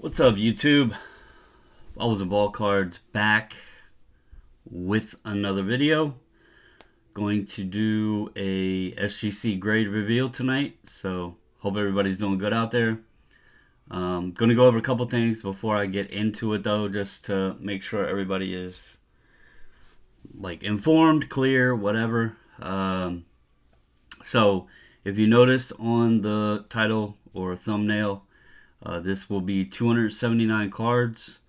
What's up, YouTube? Balls and Ball Cards back with another video. Going to do a SGC grade reveal tonight, so hope everybody's doing good out there. Going to go over a couple things before I get into it, though, just to make sure everybody is informed, clear, whatever. So if you notice on the title or thumbnail, this will be 279 cards.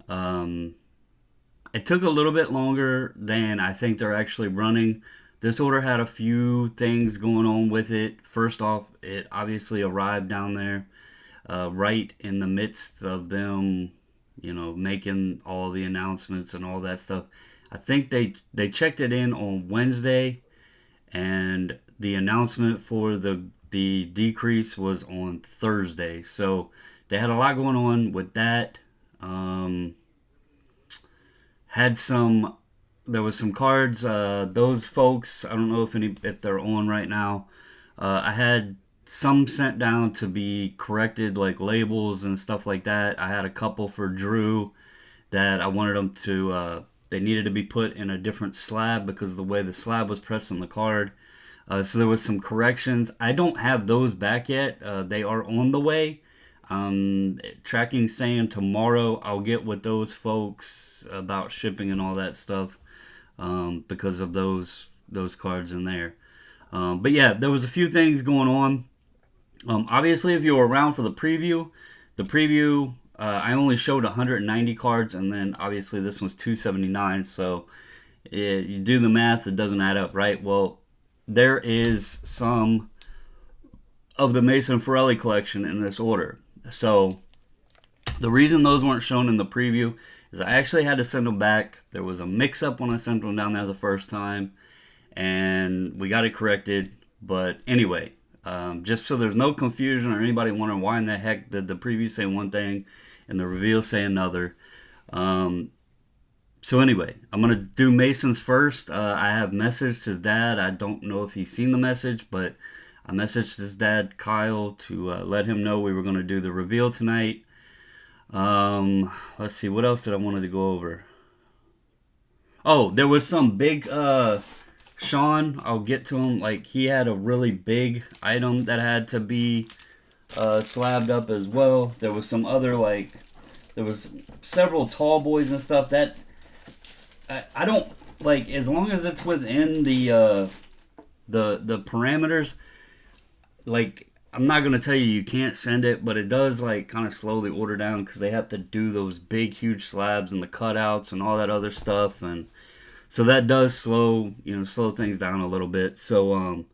It took a little bit longer than I think they're actually running. This order had a few things going on with it. First off, it obviously arrived down there right in the midst of them, making all the announcements and all that stuff. I think they checked it in on Wednesday, and the announcement for the decrease was on Thursday. So they had a lot going on with that. There was some cards. Those folks, I don't know if they're on right now. I had some sent down to be corrected, like labels and stuff like that. I had a couple for Drew that I wanted them to. They needed to be put in a different slab because of the way the slab was pressed on the card. So there was some corrections. I don't have those back yet. They are on the way. Tracking saying tomorrow I'll get with those folks about shipping and all that stuff because of those cards in there. But yeah, there was a few things going on. Obviously, if you were around for the preview, I only showed 190 cards, and then obviously this one's 279. So you do the math, it doesn't add up, right? Well, there is some of the Mason Forelli collection in this order. So the reason those weren't shown in the preview is I actually had to send them back. There was a mix-up when I sent them down there the first time, and we got it corrected. But anyway, just so there's no confusion or anybody wondering why in the heck did the preview say one thing and the reveal say another. So anyway, I'm going to do Mason's first. I have messaged his dad. I don't know if he's seen the message, but I messaged his dad, Kyle, to let him know we were going to do the reveal tonight. Let's see, what else did I wanted to go over? Oh, there was some big, Sean, I'll get to him. He had a really big item that had to be slabbed up as well. There was some other, there was several tall boys and stuff that I don't as long as it's within the parameters. I'm not gonna tell you can't send it, but it does kind of slow the order down because they have to do those big, huge slabs and the cutouts and all that other stuff, and so that does slow things down a little bit. So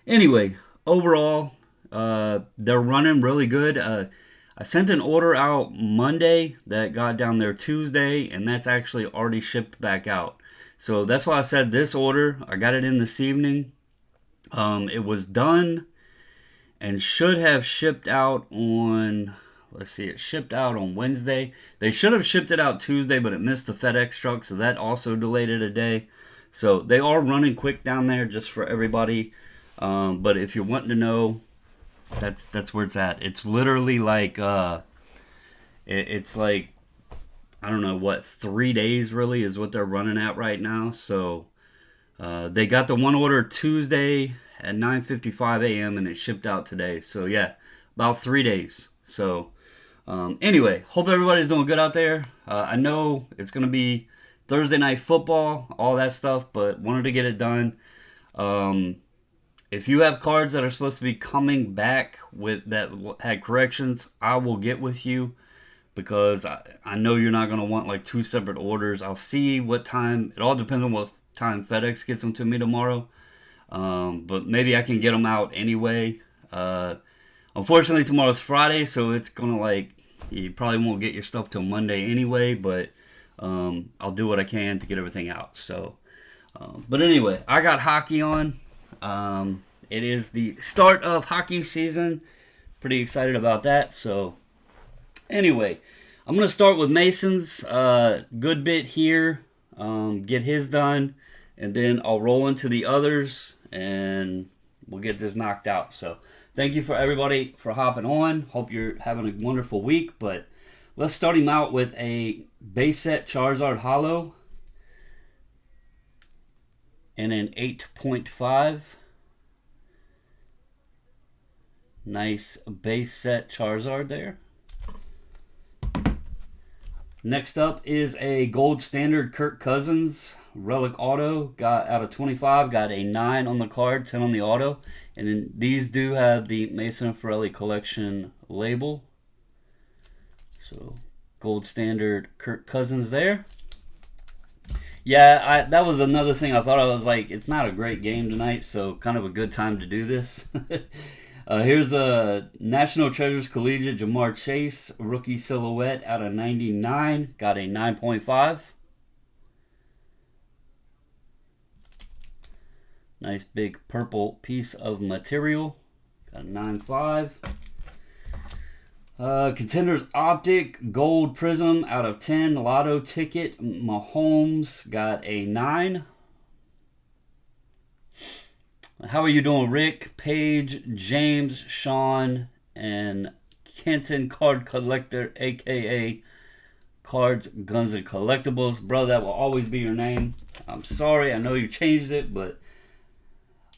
anyway, overall, they're running really good. I sent an order out Monday that got down there Tuesday, and that's actually already shipped back out. So that's why I said this order. I got it in this evening. It was done and should have shipped out on, let's see, it shipped out on Wednesday. They should have shipped it out Tuesday, but it missed the FedEx truck, so that also delayed it a day. So they are running quick down there just for everybody. But if you're wanting to know, that's where it's at. It's literally it's like, I don't know what, 3 days really is what they're running at right now. So they got the one order Tuesday at 9:55 a.m. and it shipped out today. So yeah, about 3 days. So anyway, hope everybody's doing good out there. I know it's gonna be Thursday night football, all that stuff, but wanted to get it done. If you have cards that are supposed to be coming back that had corrections, I will get with you because I know you're not going to want 2 separate orders. I'll see what time. It all depends on what time FedEx gets them to me tomorrow. But maybe I can get them out anyway. Unfortunately, tomorrow's Friday, so it's going to you probably won't get your stuff till Monday anyway, but I'll do what I can to get everything out. So, but anyway, I got hockey on. It is the start of hockey season. Pretty excited about that. So anyway, I'm going to start with Mason's good bit here. Get his done. And then I'll roll into the others. And we'll get this knocked out. So thank you for everybody for hopping on. Hope you're having a wonderful week. But Let's start him out with a base set Charizard Holo and an 8.5. Nice base set Charizard there. Next up is a gold standard Kirk Cousins Relic Auto. Got out of 25, got a 9 on the card, 10 on the auto. And then these do have the Mason Ferrelli Collection label. So gold standard Kirk Cousins there. Yeah, that was another thing I thought. I was like, it's not a great game tonight, so kind of a good time to do this. Here's a National Treasures Collegiate Jamar Chase rookie silhouette out of 99. Got a 9.5. Nice big purple piece of material. Got a 9.5. Contenders Optic Gold Prism out of 10. Lotto Ticket Mahomes got a 9. How are you doing, Rick, Paige, James, Sean, and Kenton Card Collector, aka Cards, Guns, and Collectibles? Bro, that will always be your name. I'm sorry, I know you changed it, but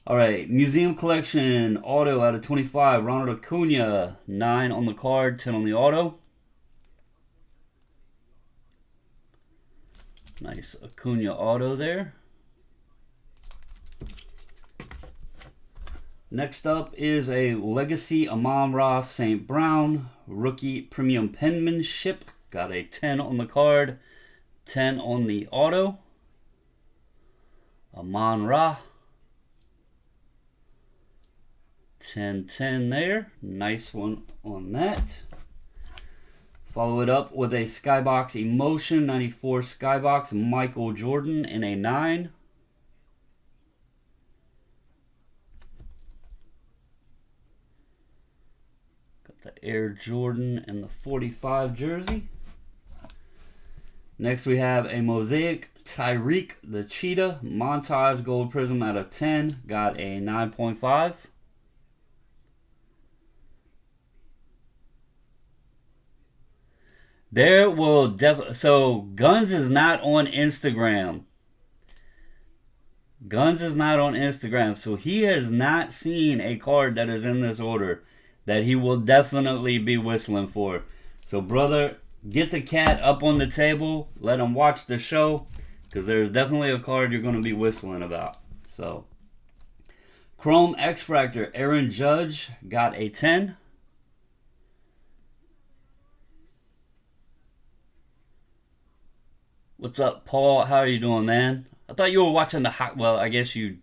alright. Museum Collection Auto out of 25. Ronald Acuna, 9 on the card, 10 on the auto. Nice Acuna auto there. Next up is a Legacy Amon-Ra St. Brown rookie premium penmanship. Got a 10 on the card, 10 on the auto. Amon-Ra. 10-10 there. Nice one on that. Follow it up with a Skybox Emotion 94 Skybox Michael Jordan in a 9. The Air Jordan and the 45 jersey. Next we have a Mosaic Tyreek the Cheetah Montage Gold Prism out of 10. Got a 9.5. There will so Guns is not on Instagram. Guns is not on Instagram, so he has not seen a card that is in this order that he will definitely be whistling for. So, brother, get the cat up on the table. Let him watch the show, because there's definitely a card you're going to be whistling about. So, Chrome X-Fractor Aaron Judge got a 10. What's up, Paul? How are you doing, man? I thought you were watching the hot. Well, I guess you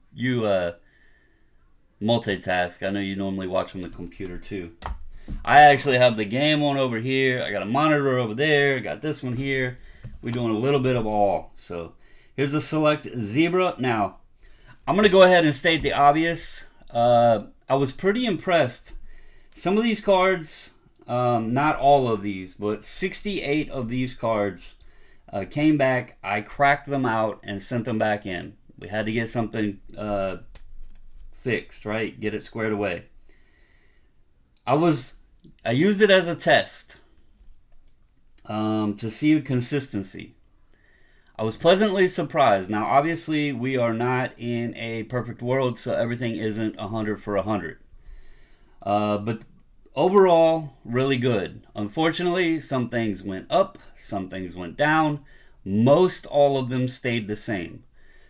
multitask. I know you normally watch on the computer too. I actually have the game on over here. I got a monitor over there. I got this one here. We're doing a little bit of all. So here's the Select Zebra. Now, I'm going to go ahead and state the obvious. I was pretty impressed. Some of these cards, not all of these, but 68 of these cards came back. I cracked them out and sent them back in. We had to get something fixed, right? Get it squared away. I used it as a test to see the consistency. I was pleasantly surprised. Now, obviously, we are not in a perfect world, so everything isn't 100 for 100. But overall, really good. Unfortunately, some things went up, some things went down. Most all of them stayed the same.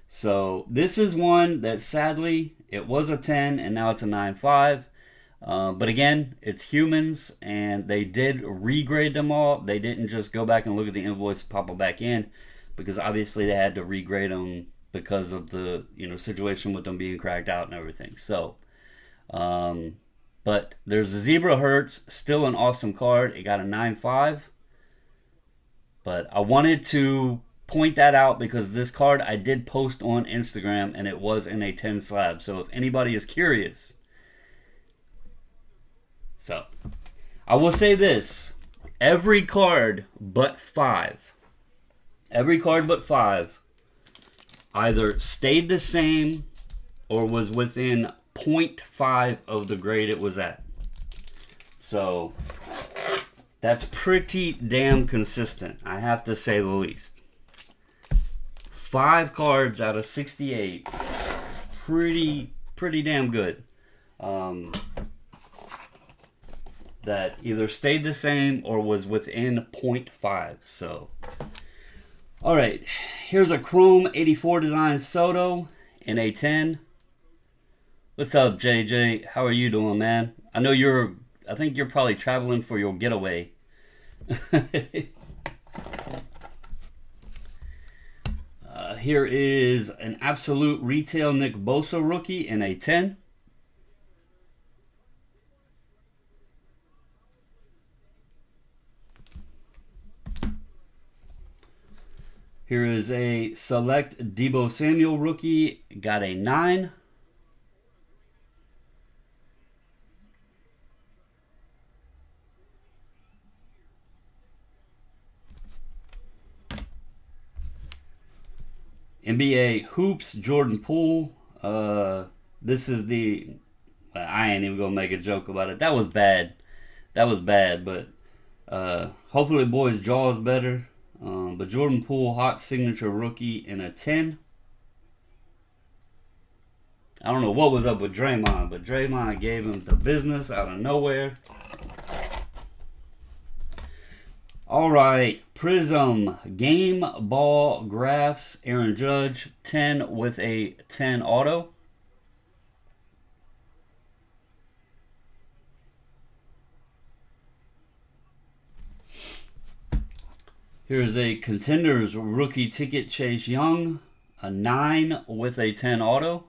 So this is one that sadly, it was a 10 and now it's a 9.5. But again, it's humans and they did regrade them all. They didn't just go back and look at the invoice and pop them back in, because obviously they had to regrade them because of the situation with them being cracked out and everything. So, but there's a Zebra Hertz, still an awesome card. It got a 9.5. But I wanted to point that out because this card I did post on Instagram and it was in a 10 slab. So if anybody is curious. So I will say this. Every card but 5. Every card but 5 either stayed the same or was within 0.5 of the grade it was at. So That's pretty damn consistent, I have to say the least. 5 cards out of 68. Pretty damn good. That either stayed the same or was within 0.5. So, all right, here's a Chrome 84 design Soto in a 10. What's up, JJ? How are you doing, man? I know I think you're probably traveling for your getaway. Here is an absolute retail Nick Bosa rookie in a 10. Here is a select Deebo Samuel rookie, got a 9. NBA Hoops, Jordan Poole. This is the... I ain't even going to make a joke about it. That was bad. But hopefully the boy's jaw is better. But Jordan Poole, hot signature rookie in a 10. I don't know what was up with Draymond, but Draymond gave him the business out of nowhere. All right, Prism Game Ball Graphs, Aaron Judge, 10 with a 10 auto. Here's a Contenders rookie ticket, Chase Young, a 9 with a 10 auto.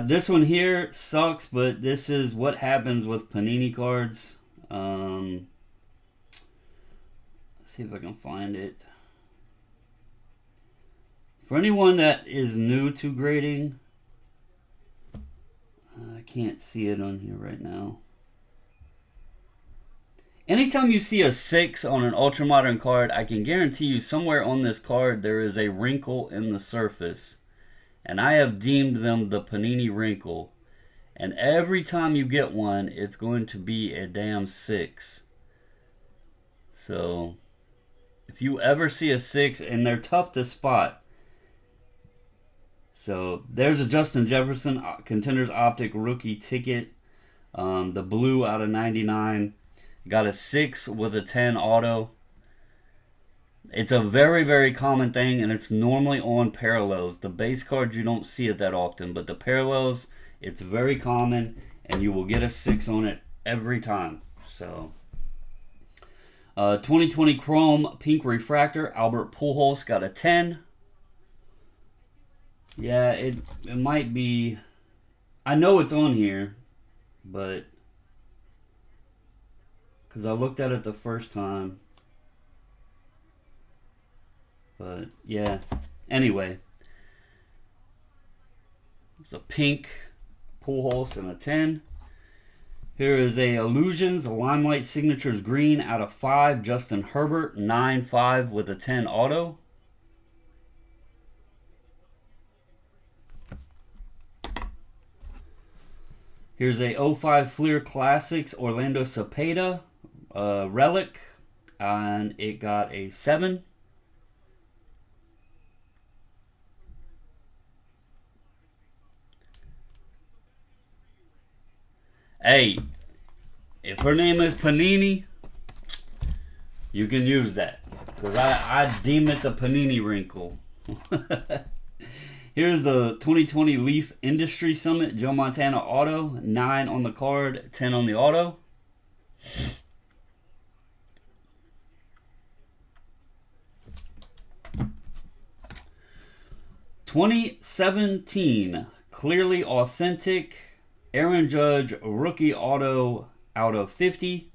This one here sucks, but this is what happens with Panini cards. Let's see if I can find it. For anyone that is new to grading, I can't see it on here right now. Anytime you see a 6 on an Ultramodern card, I can guarantee you somewhere on this card there is a wrinkle in the surface. And I have deemed them the Panini wrinkle. And every time you get one, it's going to be a damn 6. So, if you ever see a 6, and they're tough to spot. So, there's a Justin Jefferson Contenders Optic rookie ticket. The blue out of 99. Got a 6 with a 10 auto. It's a very, very common thing, and it's normally on parallels. The base cards, you don't see it that often, but the parallels, it's very common, and you will get a 6 on it every time. So, 2020 Chrome Pink Refractor, Albert Pujols got a 10. Yeah, it might be... I know it's on here, but... because I looked at it the first time. But, yeah. Anyway. It's a pink Pujols and a 10. Here is a Illusions, Limelight Signatures Green out of 5. Justin Herbert, 9-5 with a 10 auto. Here's a 05 Fleer Classics, Orlando Cepeda, Relic. And it got a 7. Hey, if her name is Panini, you can use that. Because I deem it the Panini wrinkle. Here's the 2020 Leaf Industry Summit, Joe Montana auto. 9 on the card, 10 on the auto. '17 Clearly Authentic Aaron Judge rookie auto out of 50.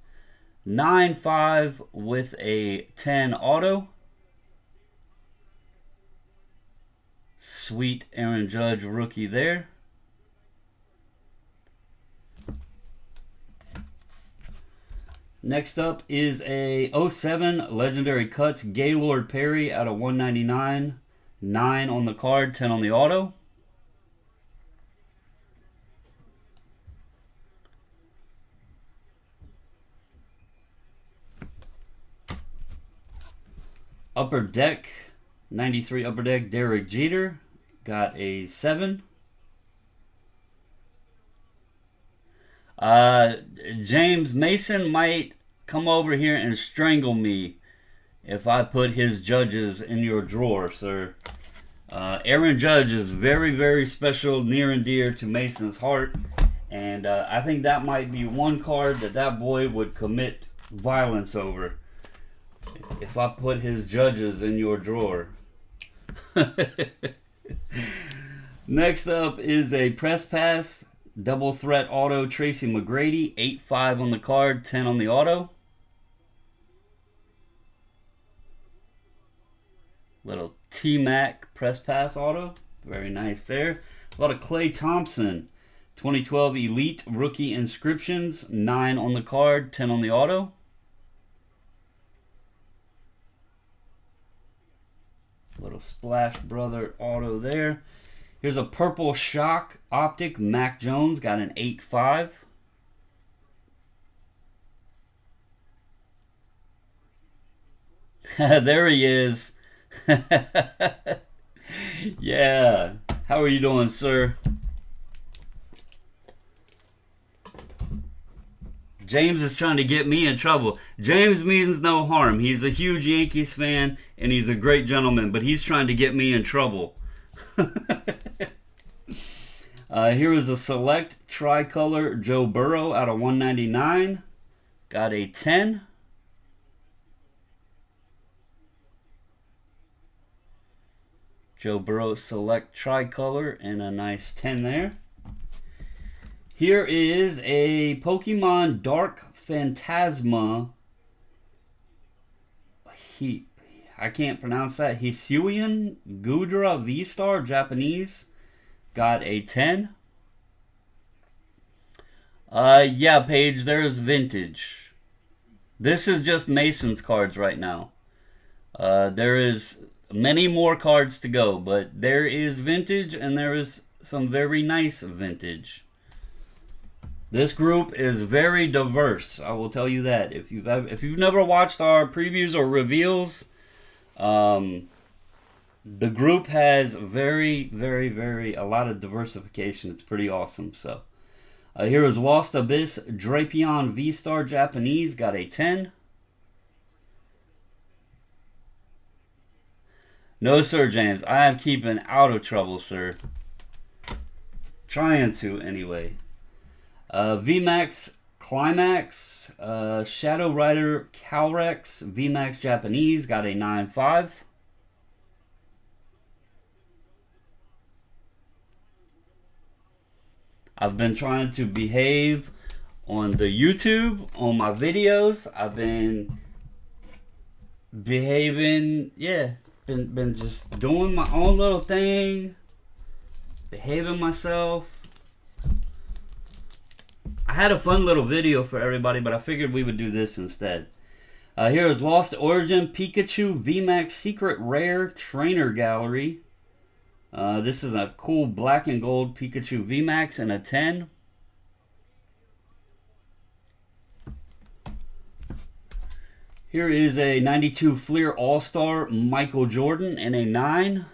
9-5 with a 10 auto. Sweet Aaron Judge rookie there. Next up is a 07 Legendary Cuts Gaylord Perry out of 199. 9 on the card, 10 on the auto. Upper Deck, 93 Upper Deck, Derek Jeter. Got a 7. James Mason might come over here and strangle me if I put his judges in your drawer, sir. Aaron Judge is very, very special, near and dear to Mason's heart. And I think that might be one card that boy would commit violence over if I put his judges in your drawer. Next up is a press pass. Double threat auto Tracy McGrady. 8-5 on the card, 10 on the auto. Little T-Mac press pass auto. Very nice there. A lot of Clay Thompson. 2012 Elite Rookie Inscriptions. 9 on the card, 10 on the auto. Little Splash Brother auto there. Here's a Purple Shock Optic. Mac Jones got an 8-5. There he is. Yeah. How are you doing, sir? James is trying to get me in trouble. James means no harm. He's a huge Yankees fan, and he's a great gentleman, but he's trying to get me in trouble. Here is a select tricolor Joe Burrow out of 199. Got a 10. Joe Burrow select tricolor and a nice 10 there. Here is a Pokemon Dark Phantasma. I can't pronounce that. Hisuian Gudra V-Star, Japanese. Got a 10. Yeah, Paige, there's vintage. This is just Mason's cards right now. There is many more cards to go, but there is vintage and there is some very nice vintage. This group is very diverse. I will tell you that. If you've never watched our previews or reveals, the group has very, very, very a lot of diversification. It's pretty awesome. So here is Lost Abyss Drapion V-Star Japanese. Got a 10. No, sir, James. I am keeping out of trouble, sir. Trying to, anyway. VMAX Climax, Shadow Rider Calrex, VMAX Japanese, got a 9-5. I've been trying to behave on the YouTube, on my videos. I've been behaving, yeah, been just doing my own little thing, behaving myself. I had a fun little video for everybody, but I figured we would do this instead. Here is Lost Origin Pikachu VMAX Secret Rare Trainer Gallery. This is a cool black and gold Pikachu VMAX and a 10. Here is a 92 Fleer All-Star Michael Jordan and a 9.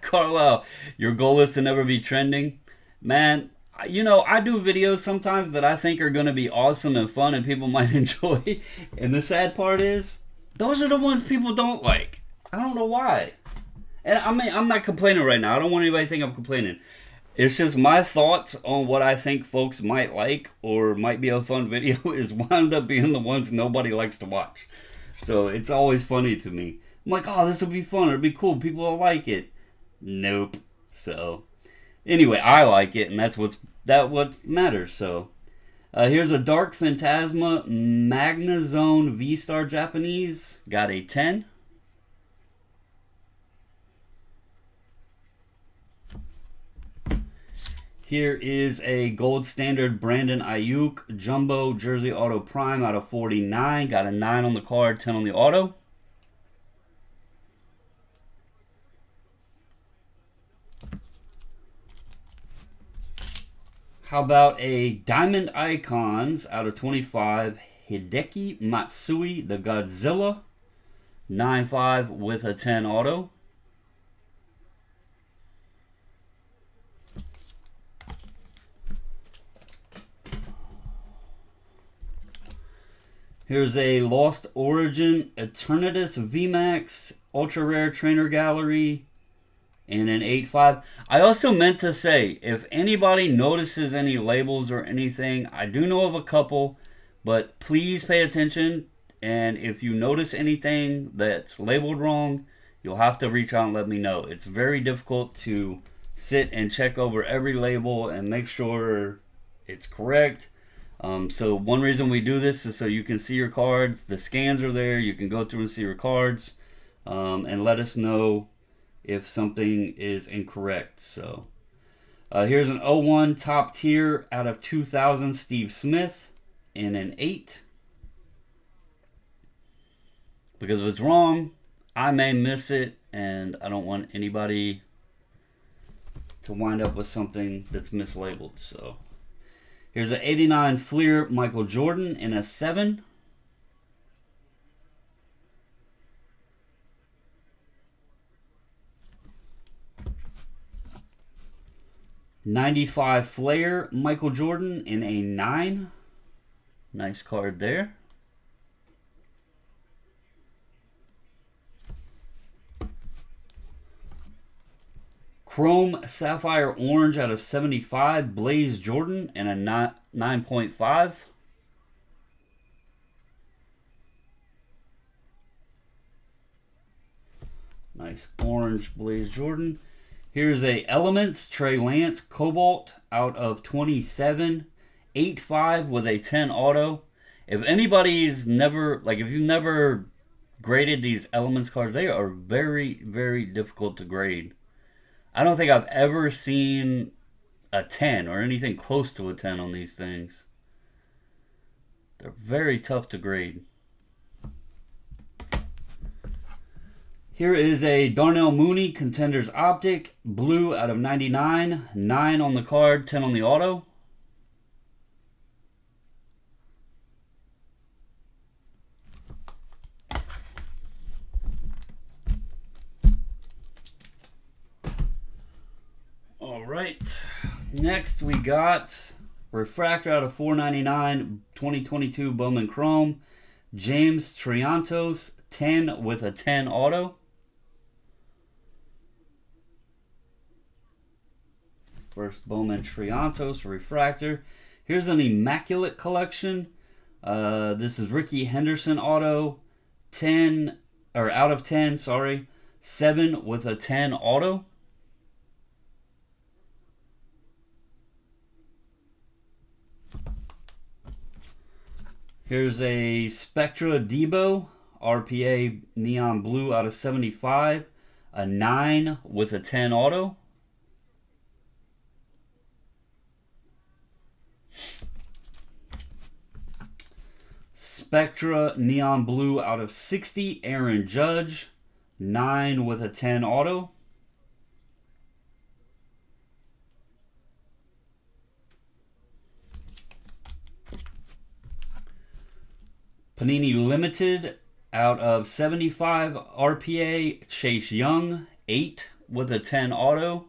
Carlisle, your goal is to never be trending. Man, you know, I do videos sometimes that I think are going to be awesome and fun and people might enjoy. And the sad part is, those are the ones people don't like. I don't know why. And I mean, I'm not complaining right now. I don't want anybody to think I'm complaining. It's just my thoughts on what I think folks might like or might be a fun video is wound up being the ones nobody likes to watch. So it's always funny to me. I'm like, oh, this will be fun. It'll be cool. People will like it. Nope. So anyway, I like it, and that's what matters. So here's a Dark Phantasma Magnazone V-Star Japanese. Got a 10. Here is a gold standard Brandon Ayuk Jumbo Jersey Auto Prime out of 49. Got a 9 on the card, 10 on the auto. How about a Diamond Icons out of 25, Hideki Matsui, the Godzilla, 9.5 with a 10 auto. Here's a Lost Origin Eternatus VMAX Ultra Rare Trainer Gallery in an 8.5. I also meant to say, if anybody notices any labels or anything, I do know of a couple, but please pay attention. And if you notice anything that's labeled wrong, you'll have to reach out and let me know. It's very difficult to sit and check over every label and make sure it's correct. So one reason we do this is so you can see your cards. The scans are there. You can go through and see your cards and let us know if something is incorrect. So here's an 01 top tier out of 2000 Steve Smith in an 8. Because if it's wrong, I may miss it, and I don't want anybody to wind up with something that's mislabeled. So here's an 89 Fleer Michael Jordan in a 7. '95 Flair Michael Jordan in a 9. Nice card there. Chrome Sapphire Orange out of 75, Blaze Jordan, and a 9.5. Nice orange Blaze Jordan. Here's a Elements Trey Lance Cobalt out of 27, 8.5 with a 10 auto. If anybody's never, like if you've never graded these Elements cards, they are very, very difficult to grade. I don't think I've ever seen a 10 or anything close to a 10 on these things. They're very tough to grade. Here is a Darnell Mooney Contenders Optic, blue out of 99, 9 on the card, 10 on the auto. Alright, next we got Refractor out of 499, 2022 Bowman Chrome, James Triantos, 10 with a 10 auto. First Bowman Triantos Refractor. Here's an Immaculate Collection. This is Ricky Henderson auto, 10, or out of 10, sorry, 7 with a 10 auto. Here's a Spectra Debo, RPA Neon Blue out of 75, a 9 with a 10 auto. Spectra Neon Blue out of 60, Aaron Judge, 9 with a 10 auto. Panini Limited out of 75, RPA Chase Young, 8 with a 10 auto.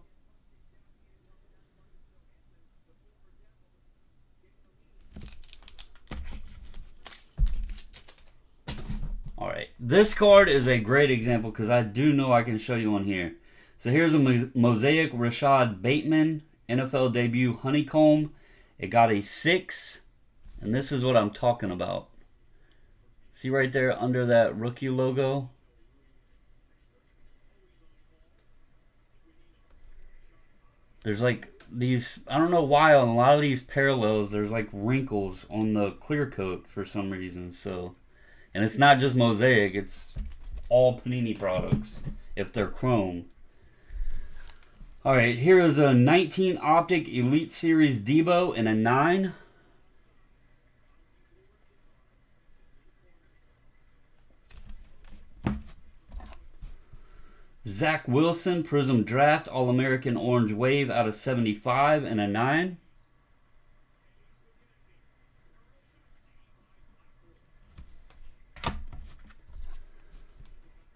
Alright, this card is a great example because I do know I can show you on here. So here's a Mosaic Rashad Bateman, NFL debut Honeycomb. It got a 6, and this is what I'm talking about. See right there under that rookie logo? There's like these, I don't know why on a lot of these parallels there's like wrinkles on the clear coat for some reason. So, and it's not just Mosaic, it's all Panini products if they're chrome. Alright, here is a 19 Optic Elite Series Debo in a 9. Zach Wilson Prism Draft All-American Orange Wave out of 75 and a 9.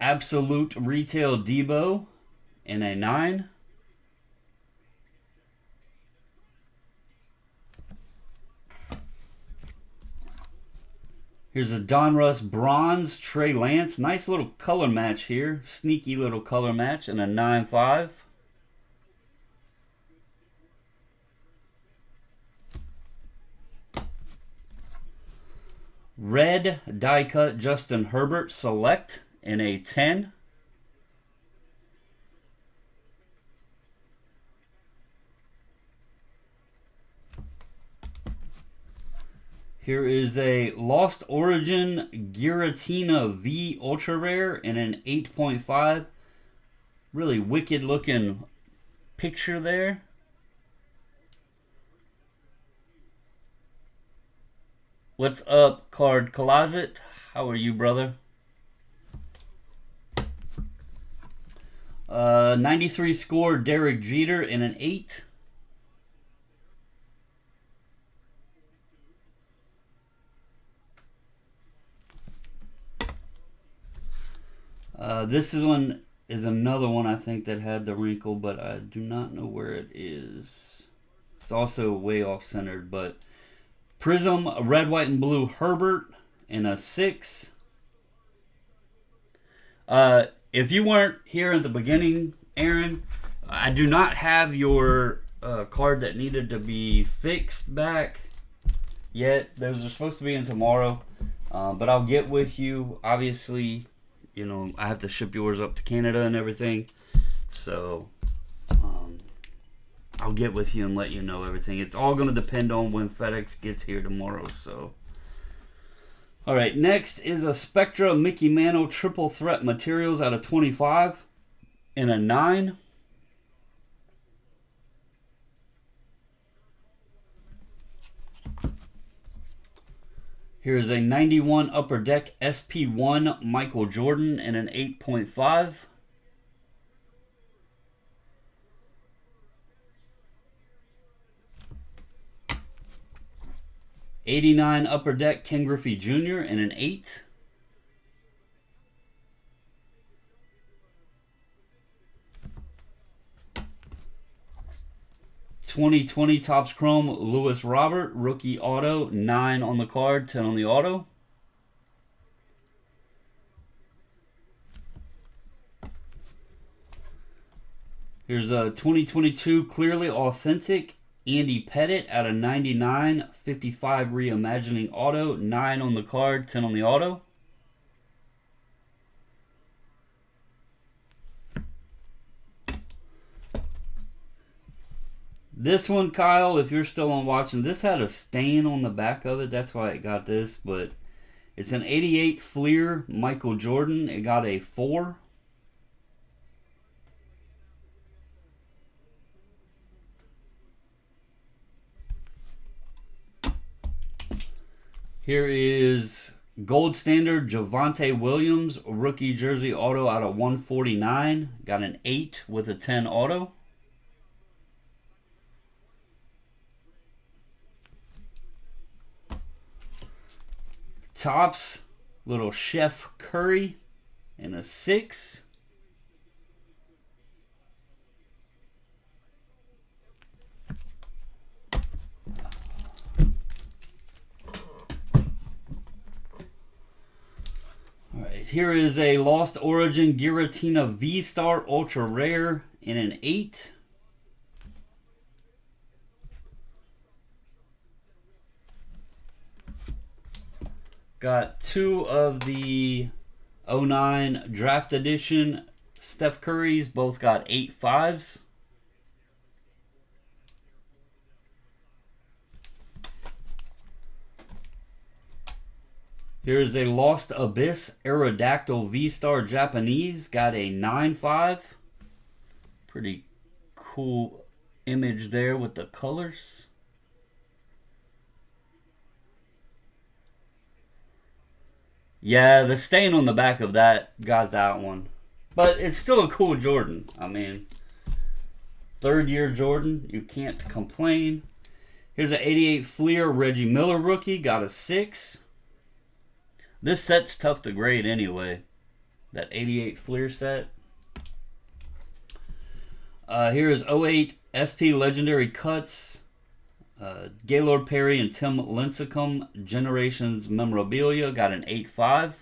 Absolute Retail Debo in a 9. Here's a Donruss Bronze Trey Lance. Nice little color match here. Sneaky little color match and a 9-5. Red die cut Justin Herbert Select in a 10. Here is a Lost Origin Giratina V Ultra Rare in an 8.5. Really wicked looking picture there. What's up, Card Closet? How are you, brother? 93 score Derek Jeter in an 8. This one is another one I think that had the wrinkle, but I do not know where it is. It's also way off centered, but Prism Red, White, and Blue Herbert in a 6. If you weren't here at the beginning, Aaron, I do not have your card that needed to be fixed back yet. Those are supposed to be in tomorrow, but I'll get with you. Obviously, you know, I have to ship yours up to Canada and everything. So, I'll get with you and let you know everything. It's all going to depend on when FedEx gets here tomorrow. So, all right. Next is a Spectra Mickey Mantle Triple Threat Materials out of 25 in a 9. Here's a 91 Upper Deck SP1 Michael Jordan in an 8.5. '89 Upper Deck Ken Griffey Jr. in an 8. '2020 Topps Chrome Lewis Robert Rookie Auto, 9 on the card, 10 on the auto. Here's a 2022 Clearly Authentic Andy Pettit out of 99, 55 Reimagining Auto, 9 on the card, 10 on the auto. This one, Kyle, if you're still on watching, this had a stain on the back of it. That's why it got this, but it's an 88 Fleer Michael Jordan. It got a 4. Here is Gold Standard Javonte Williams Rookie Jersey Auto out of 149. Got an 8 with a 10 auto. Topps little Chef Curry in a 6. Alright, here is a Lost Origin Giratina V-Star Ultra Rare in an 8. Got 2 of the 09 Draft Edition Steph Curry's. Both got 8.5s. Here's a Lost Abyss Aerodactyl V-Star Japanese. Got a 9.5. Pretty cool image there with the colors. Yeah, the stain on the back of that got that one. But it's still a cool Jordan. I mean, 3rd year Jordan. You can't complain. Here's an 88 Fleer Reggie Miller rookie. Got a 6. This set's tough to grade anyway. That 88 Fleer set. Here is 08 SP Legendary Cuts. Gaylord Perry and Tim Lincecum Generations Memorabilia. Got an 8.5.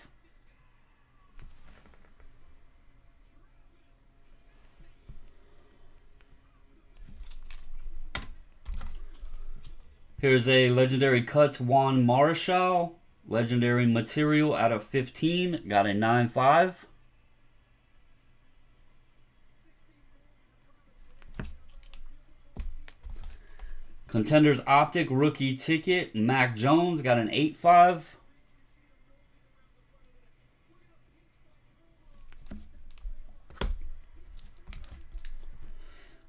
Here's a Legendary Cuts Juan Marichal. Legendary Material out of 15. Got a 9.5. Contenders Optic Rookie Ticket. Mac Jones got an 8.5.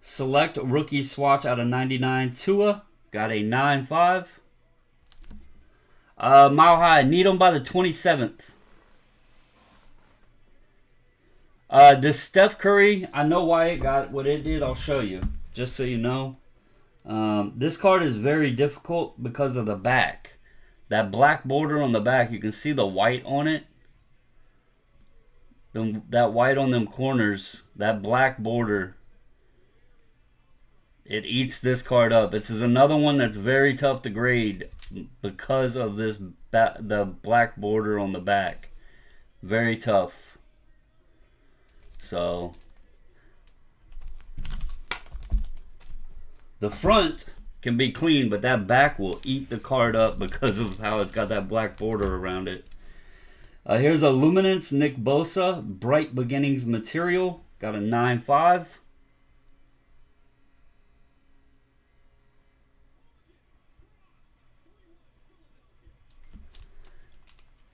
Select Rookie Swatch out of 99 Tua. Got a 9.5. Mile High. Need them by the 27th. This Steph Curry, I know why it got what it did. I'll show you. Just so you know. This card is very difficult because of the back. That black border on the back, you can see the white on it. That white on them corners, that black border, it eats this card up. This is another one that's very tough to grade because of this the black border on the back. Very tough. So the front can be clean, but that back will eat the card up because of how it's got that black border around it. Here's a Luminance Nick Bosa Bright Beginnings Material. Got a 9.5.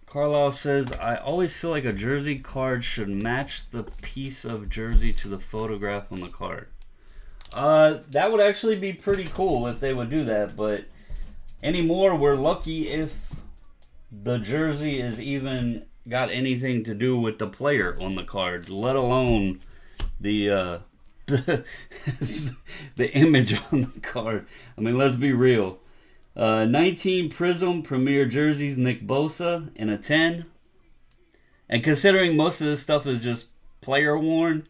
Carlisle says, I always feel like a jersey card should match the piece of jersey to the photograph on the card. That would actually be pretty cool if they would do that, but anymore we're lucky if the jersey is even got anything to do with the player on the card, let alone the the image on the card. I mean, let's be real. 19 Prism Premier Jerseys Nick Bosa in a 10. And considering most of this stuff is just player worn,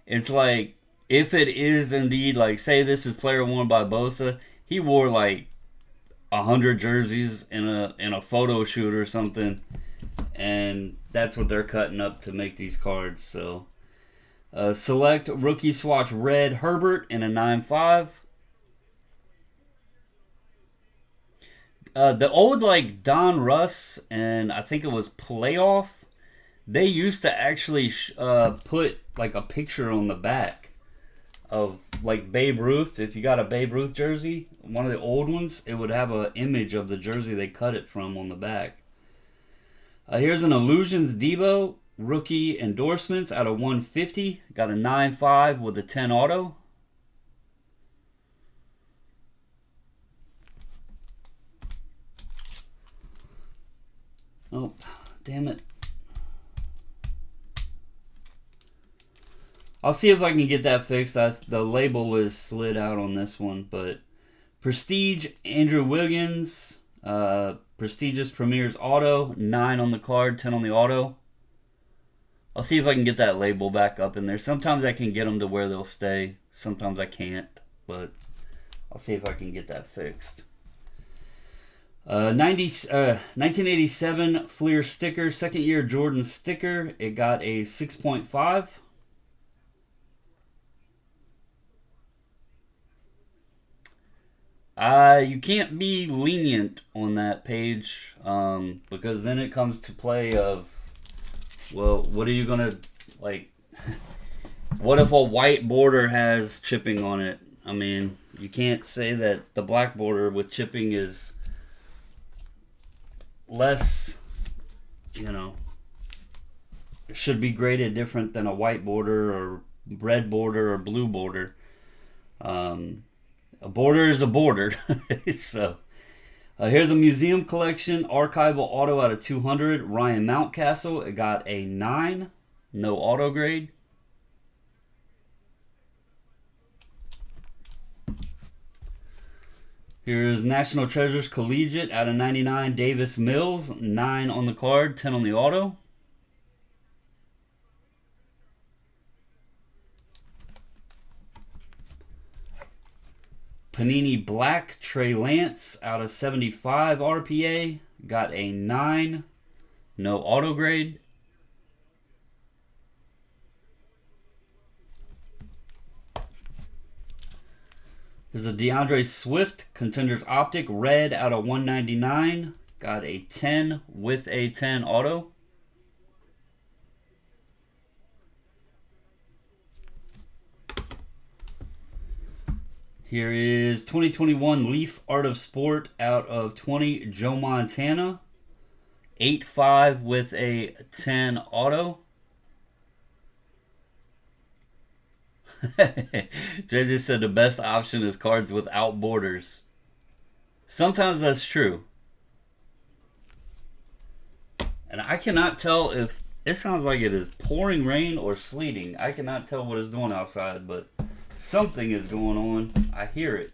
it's like, if it is indeed, like, say this is player worn by Bosa, he wore like 100 jerseys in a photo shoot or something, and that's what they're cutting up to make these cards. So, select Rookie Swatch Red Herbert in a 9.5. The old like Don Russ and I think it was Playoff, they used to actually put like a picture on the back of like Babe Ruth. If you got a Babe Ruth jersey, one of the old ones, it would have an image of the jersey they cut it from on the back. Here's an Illusions Debo Rookie Endorsements out of 150. Got a 9.5 with a 10 auto. Oh, damn it. I'll see if I can get that fixed. The label is slid out on this one, but Prestige Andrew Wiggins, Prestigious Premier's Auto, 9 on the card, 10 on the auto. I'll see if I can get that label back up in there. Sometimes I can get them to where they'll stay. Sometimes I can't, but I'll see if I can get that fixed. 1987 Fleer sticker, second year Jordan sticker. It got a 6.5. You can't be lenient on that page, because then it comes to play of, well, what are you gonna, like, what if a white border has chipping on it? I mean, you can't say that the black border with chipping is less, you know, it should be graded different than a white border or red border or blue border. A border is a border. So, here's a museum collection archival auto out of 200. Ryan Mountcastle. It got a 9. No auto grade. Here's National Treasures Collegiate out of 99. Davis Mills. 9 on the card. 10 on the auto. Panini Black Trey Lance out of 75 RPA. Got a 9. No auto grade. There's a DeAndre Swift Contenders Optic Red out of 199. Got a 10 with a 10 auto. Here is 2021 Leaf Art of Sport out of 20 Joe Montana. 8-5 with a 10 auto. Jay just said the best option is cards without borders. Sometimes that's true. And I cannot tell if it sounds like it is pouring rain or sleeting. I cannot tell what it's doing outside, but something is going on. I hear it.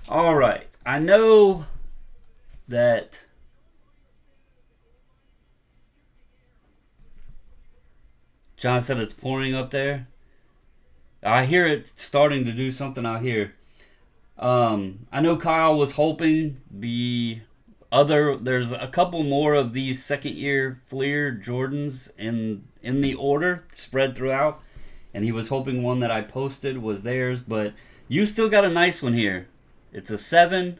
All right. I know that John said it's pouring up there. I hear it starting to do something out here. I know Kyle was hoping there's a couple more of these second year Fleer Jordans in the order spread throughout, and he was hoping one that I posted was theirs, but you still got a nice one here. It's a 7.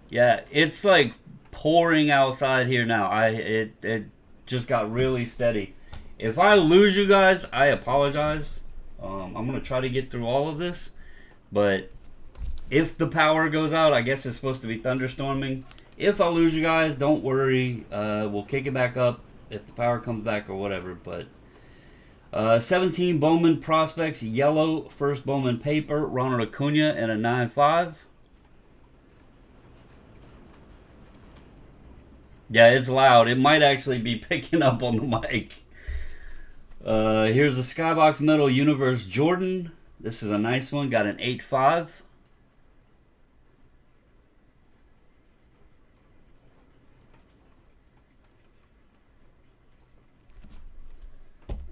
Yeah, it's like pouring outside here now. It just got really steady. If I lose you guys, I apologize. I'm going to try to get through all of this. But if the power goes out, I guess it's supposed to be thunderstorming. If I lose you guys, don't worry. We'll kick it back up if the power comes back or whatever. But 17 Bowman Prospects, yellow, first Bowman paper, Ronald Acuna, and a 9-5. Yeah, it's loud. It might actually be picking up on the mic. Here's a Skybox Metal Universe Jordan. This is a nice one. Got an 8-5.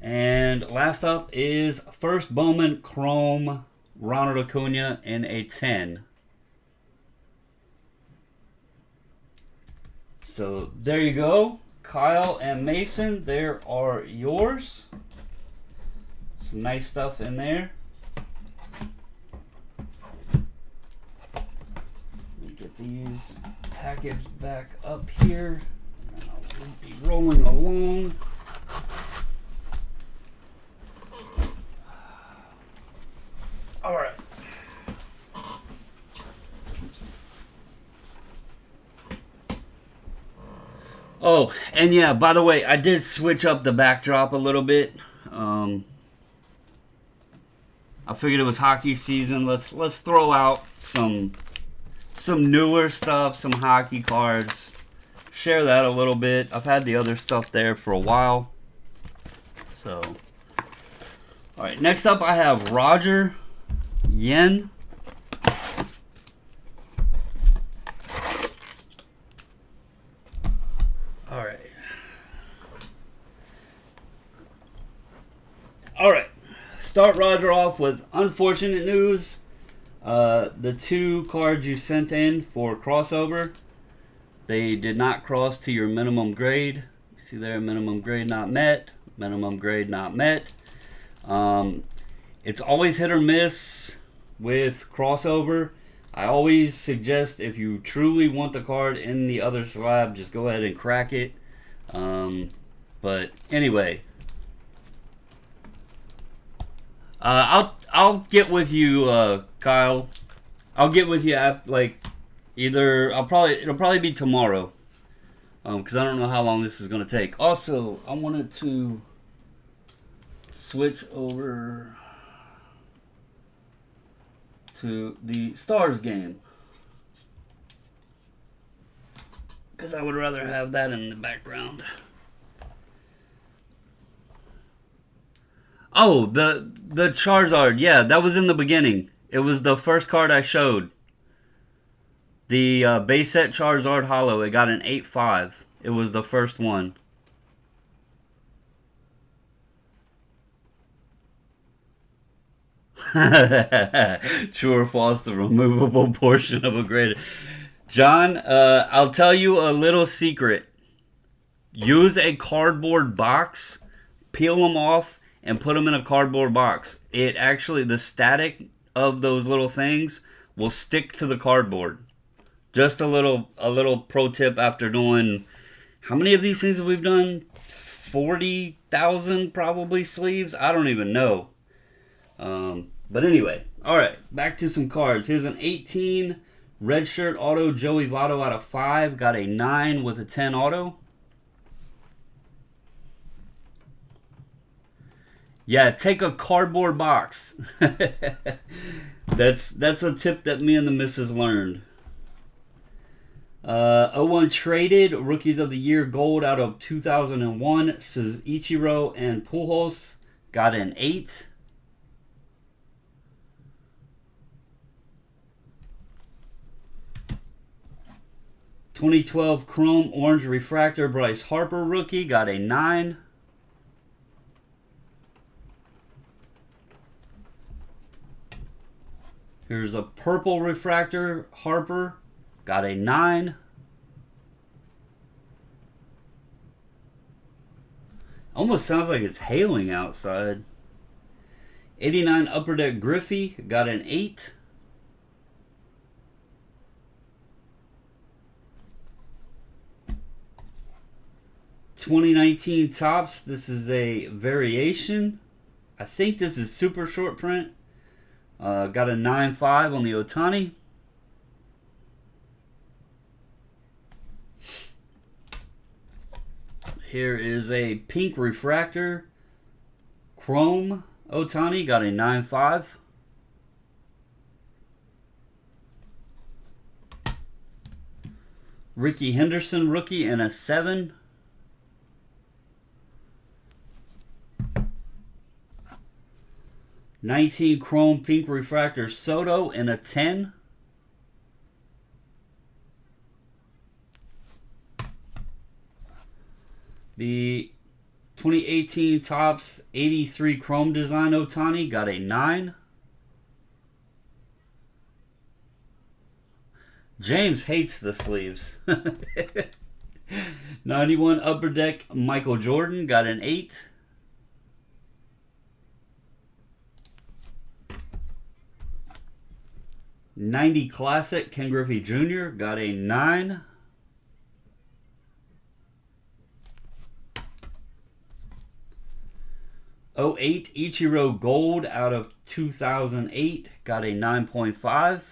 And last up is first Bowman Chrome Ronald Acuna in a 10. So there you go. Kyle and Mason, there are yours. Some nice stuff in there. Let me get these packaged back up here. And I'll be rolling along. All right. Oh, and yeah, by the way, I did switch up the backdrop a little bit. I figured it was hockey season. Let's throw out some newer stuff, some hockey cards. Share that a little bit. I've had the other stuff there for a while. So, all right, next up I have Roger Yen. All right, start Roger off with unfortunate news. The 2 cards you sent in for crossover, they did not cross to your minimum grade. You see there, minimum grade not met, minimum grade not met. It's always hit or miss with crossover. I always suggest if you truly want the card in the other slab, just go ahead and crack it. But anyway. I'll get with you, Kyle. I'll get with you at it'll probably be tomorrow, because I don't know how long this is gonna take. Also, I wanted to switch over to the Stars game because I would rather have that in the background. Oh, the Charizard. Yeah, that was in the beginning. It was the first card I showed. The base set Charizard Holo. It got an 8-5. It was the first one. True or false, the removable portion of a grade. John, I'll tell you a little secret. Use a cardboard box, peel them off, and put them in a cardboard box. It actually, the static of those little things will stick to the cardboard. Just a little pro tip after doing, how many of these things have we done? 40,000 probably sleeves? I don't even know. But anyway, all right, back to some cards. Here's an 18 red shirt auto Joey Votto out of 5. Got a 9 with a 10 auto. Yeah, take a cardboard box. That's a tip that me and the missus learned. 01 traded rookies of the year gold out of 2001. Says Ichiro and Pujols. Got an 8. (2012) Chrome Orange Refractor Bryce Harper rookie. Got a 9. Here's a purple refractor Harper. Got a 9. Almost sounds like it's hailing outside. 89 Upper Deck Griffey. Got an 8. (2019) Topps. This is a variation. I think this is super short print. Got a 9.5 on the Ohtani. Here is a pink refractor Chrome Ohtani. Got a 9.5. Ricky Henderson rookie and a 7. (19) Chrome Pink Refractor Soto and a 10. The 2018 Topps 83 Chrome Design Ohtani got a 9. James hates the sleeves. 91 Upper Deck Michael Jordan got an 8. '90 Classic Ken Griffey Jr. got a 9. '08 Ichiro Gold out of 2008 got a 9.5.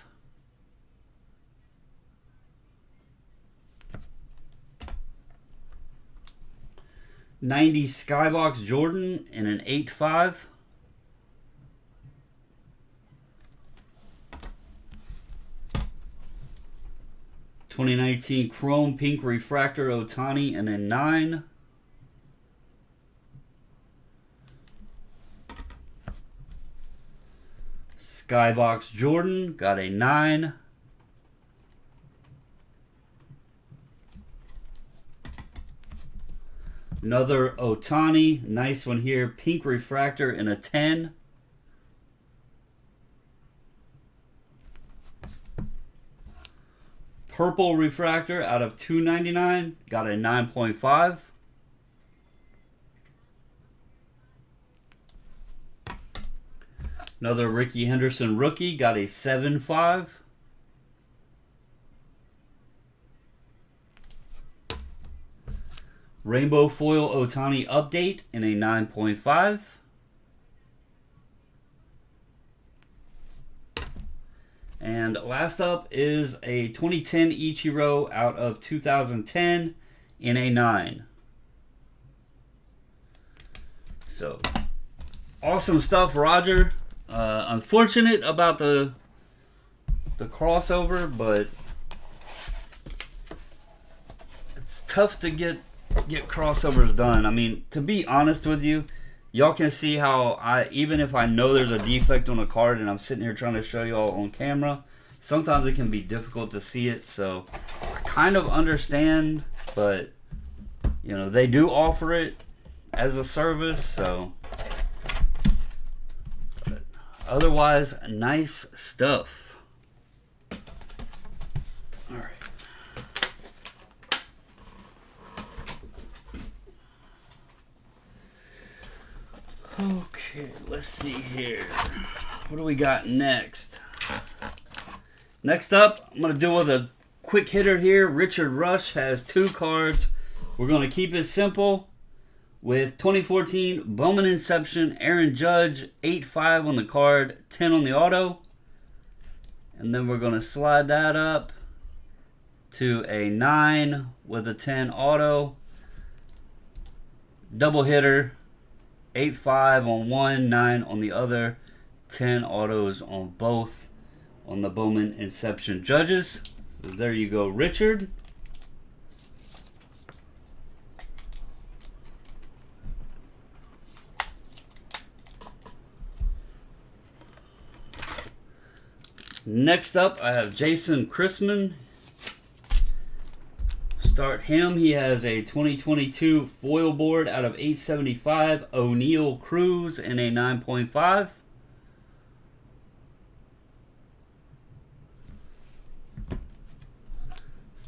'90 Skybox Jordan in an 8.5. '2019 Chrome Pink Refractor Ohtani in a 9. Skybox Jordan got a 9. Another Ohtani, nice one here, Pink Refractor in a 10. Purple Refractor out of 299, got a 9.5. Another Ricky Henderson rookie, got a 7.5. Rainbow Foil Ohtani Update in a 9.5. And last up is a 2010 Ichiro out of 2010 in a 9. So, awesome stuff, Roger. Unfortunate about the crossover, but it's tough to get crossovers done. I mean, to be honest with you, y'all can see how even if I know there's a defect on a card and I'm sitting here trying to show y'all on camera, sometimes it can be difficult to see it. So I kind of understand, but You know, they do offer it as a service, so but otherwise, nice stuff. All right. Okay, let's see here. What do we got next? Next up, I'm going to do with a quick hitter here. Richard Rush has 2 cards. We're going to keep it simple with 2014 Bowman Inception, Aaron Judge, 8-5 on the card, 10 on the auto. And then we're going to slide that up to a 9 with a 10 auto. Double hitter, 8-5 on one, 9 on the other, 10 autos on both on the Bowman Inception Judges. So there you go, Richard. Next up, I have Jason Chrisman. Start him. He has a 2022 foil board out of 875, O'Neal Cruz in a 9.5.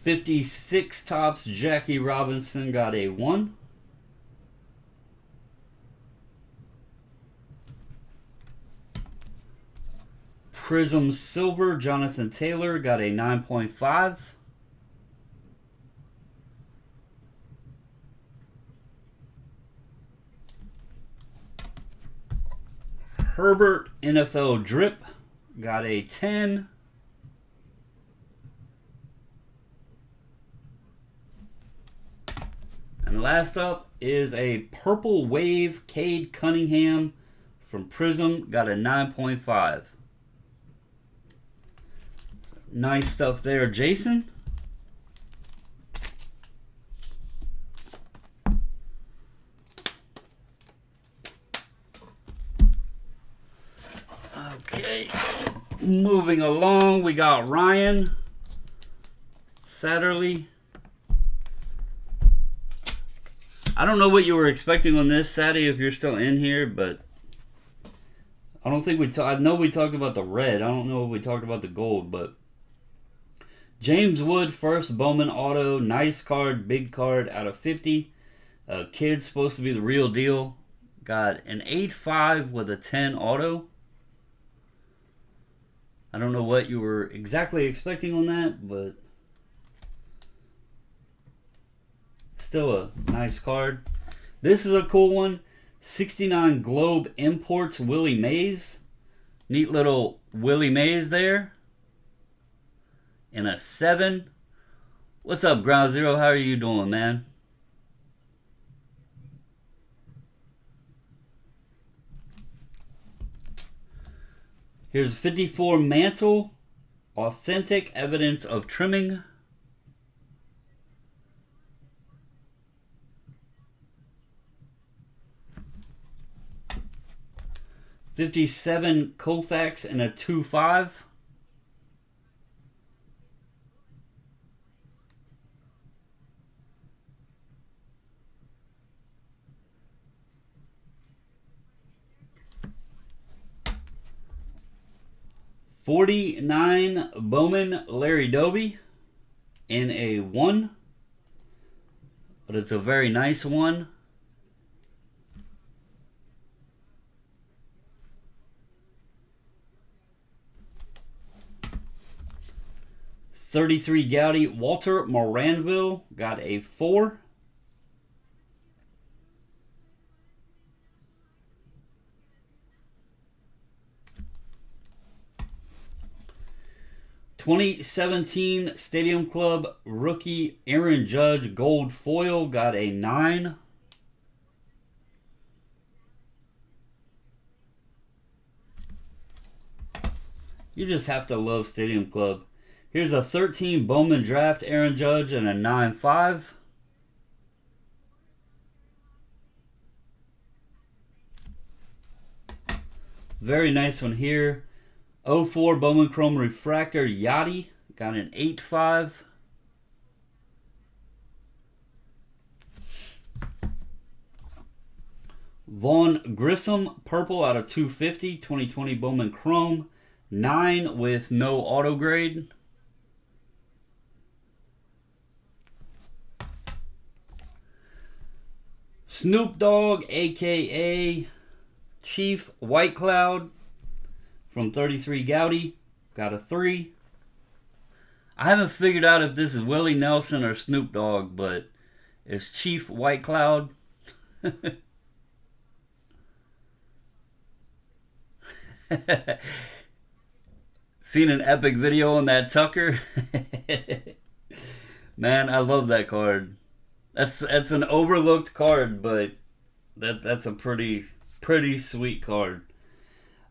.56 Topps Jackie Robinson got a 1. Prism Silver Jonathan Taylor got a 9.5. Herbert NFL Drip got a 10. And last up is a Purple Wave Cade Cunningham from Prism, got a 9.5. Nice stuff there, Jason. Okay, moving along, we got Ryan Satterley. I don't know what you were expecting on this, Sadie, if you're still in here, but I don't think I know we talked about the red. I don't know if we talked about the gold, but James Wood, first Bowman auto. Nice card, big card out of 50. Kid's supposed to be the real deal. Got an 8.5 with a 10 auto. I don't know what you were exactly expecting on that, but still a nice card. This is a cool one. 69 Globe Imports Willie Mays. Neat little Willie Mays there. And a 7. What's up, Ground Zero? How are you doing, man? Here's 54 Mantle. Authentic evidence of trimming. .57 Koufax and a 2.5. .49 Bowman Larry Doby in a 1, but it's a very nice one. .33 Gowdy Walter Moranville got a 4. .2017 Stadium Club rookie Aaron Judge gold foil got a 9. You just have to love Stadium Club. Here's a 13 Bowman Draft Aaron Judge and a 9.5. Very nice one here. 04 Bowman Chrome Refractor Yachty got an 8.5. Vaughn Grissom, purple out of 250, 2020 Bowman Chrome. 9 with no auto grade. Snoop Dogg, a.k.a. Chief White Cloud from 33 Gouty. Got a 3. I haven't figured out if this is Willie Nelson or Snoop Dogg, but it's Chief White Cloud. Seen an epic video on that Tucker. Man, I love that card. That's an overlooked card, but that's a pretty sweet card.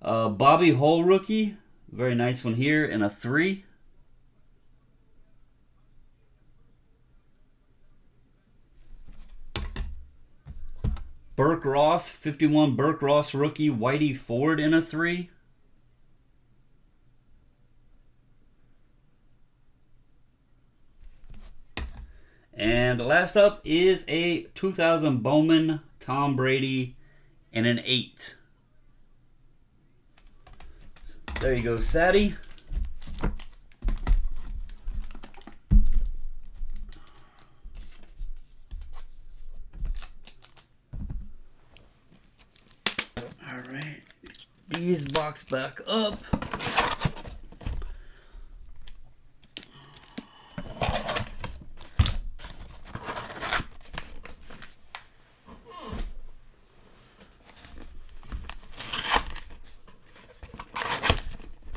Bobby Hull rookie, very nice one here, and a 3. Burke Ross, 51 Burke Ross rookie, Whitey Ford in a 3. And last up is a 2000 Bowman Tom Brady and an 8. There you go, Sadie. Alright. These box back up.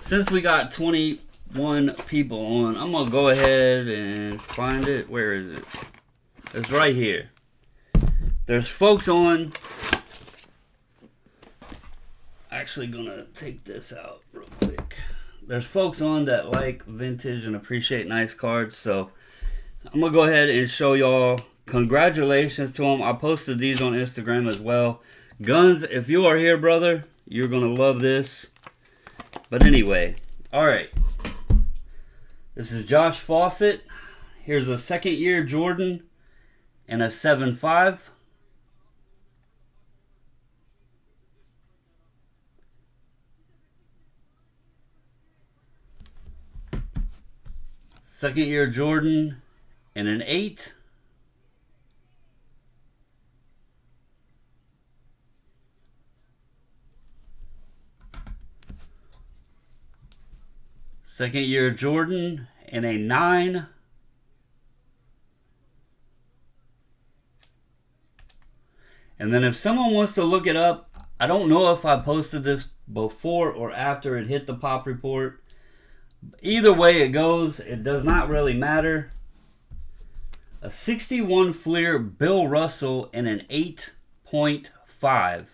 Since we got 21 people on, I'm going to go ahead and find it. Where is it? It's right here. There's folks on. Actually going to take this out real quick. There's folks on that like vintage and appreciate nice cards. So I'm going to go ahead and show y'all. Congratulations to them. I posted these on Instagram as well. Guns, if you are here, brother, you're going to love this. But anyway, all right. This is Josh Fawcett. Here's a second year Jordan and a 7.5. Second year Jordan and an 8. Second year Jordan and a 9. And then if someone wants to look it up, I don't know if I posted this before or after it hit the pop report. Either way it goes, it does not really matter. A 61 Fleer Bill Russell and an 8.5.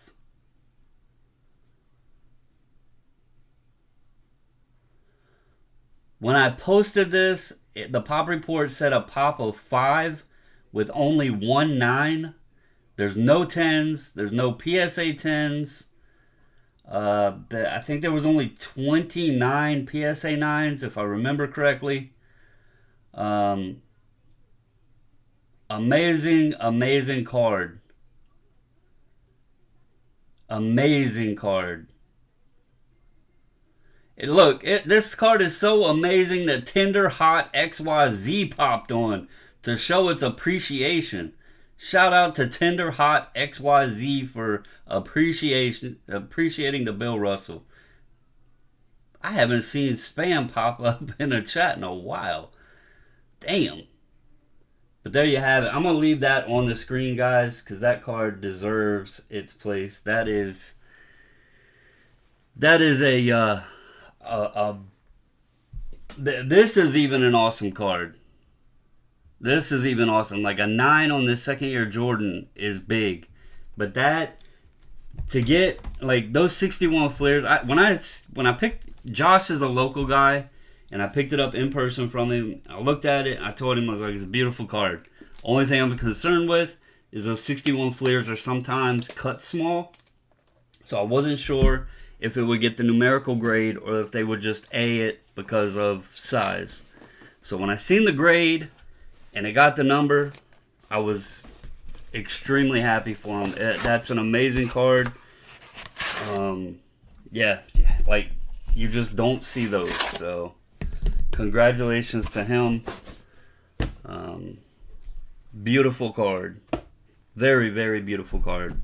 When I posted this, the pop report said a pop of 5 with only 1 9. There's no 10s. There's no PSA 10s. I think there was only 29 PSA 9s, if I remember correctly. Amazing, amazing card. Amazing card. Look, this card is so amazing that Tender Hot XYZ popped on to show its appreciation. Shout out to Tender Hot XYZ for appreciating the Bill Russell. I haven't seen spam pop up in a chat in a while. Damn. But there you have it. I'm going to leave that on the screen, guys, because that card deserves its place. This is even an awesome card. This is even awesome. Like a 9 on this second year Jordan is big. But that, to get like those 61 flares, when I picked, Josh is a local guy, and I picked it up in person from him. I looked at it. I told him, I was like, it's a beautiful card. Only thing I'm concerned with is those 61 flares are sometimes cut small. So I wasn't sure if it would get the numerical grade or if they would just A it because of size. So when I seen the grade and it got the number, I was extremely happy for him. That's an amazing card. Yeah, like you just don't see those. So congratulations to him. Beautiful card. Very, very beautiful card.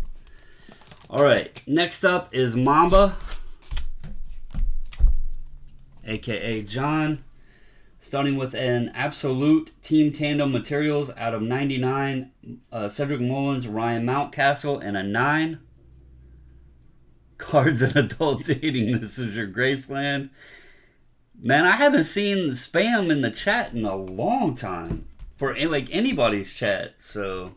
Alright, next up is Mamba, aka John. Starting with an absolute Team Tandem Materials out of 99, Cedric Mullins, Ryan Mountcastle, and a 9. Cards and Adult Dating. This is your Graceland. Man, I haven't seen spam in the chat in a long time. For like anybody's chat. So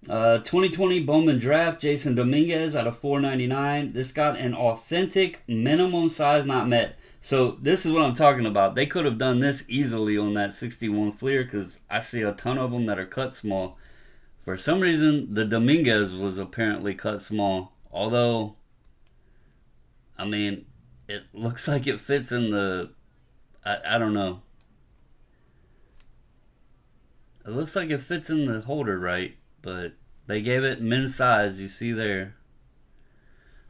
2020 Bowman Draft, Jason Dominguez out of 499. This got an authentic minimum size not met. So this is what I'm talking about. They could have done this easily on that 61 Fleer because I see a ton of them that are cut small. For some reason, the Dominguez was apparently cut small. Although, I mean, it looks like it fits in the... I don't know. It looks like it fits in the holder right, but they gave it men's size, you see there.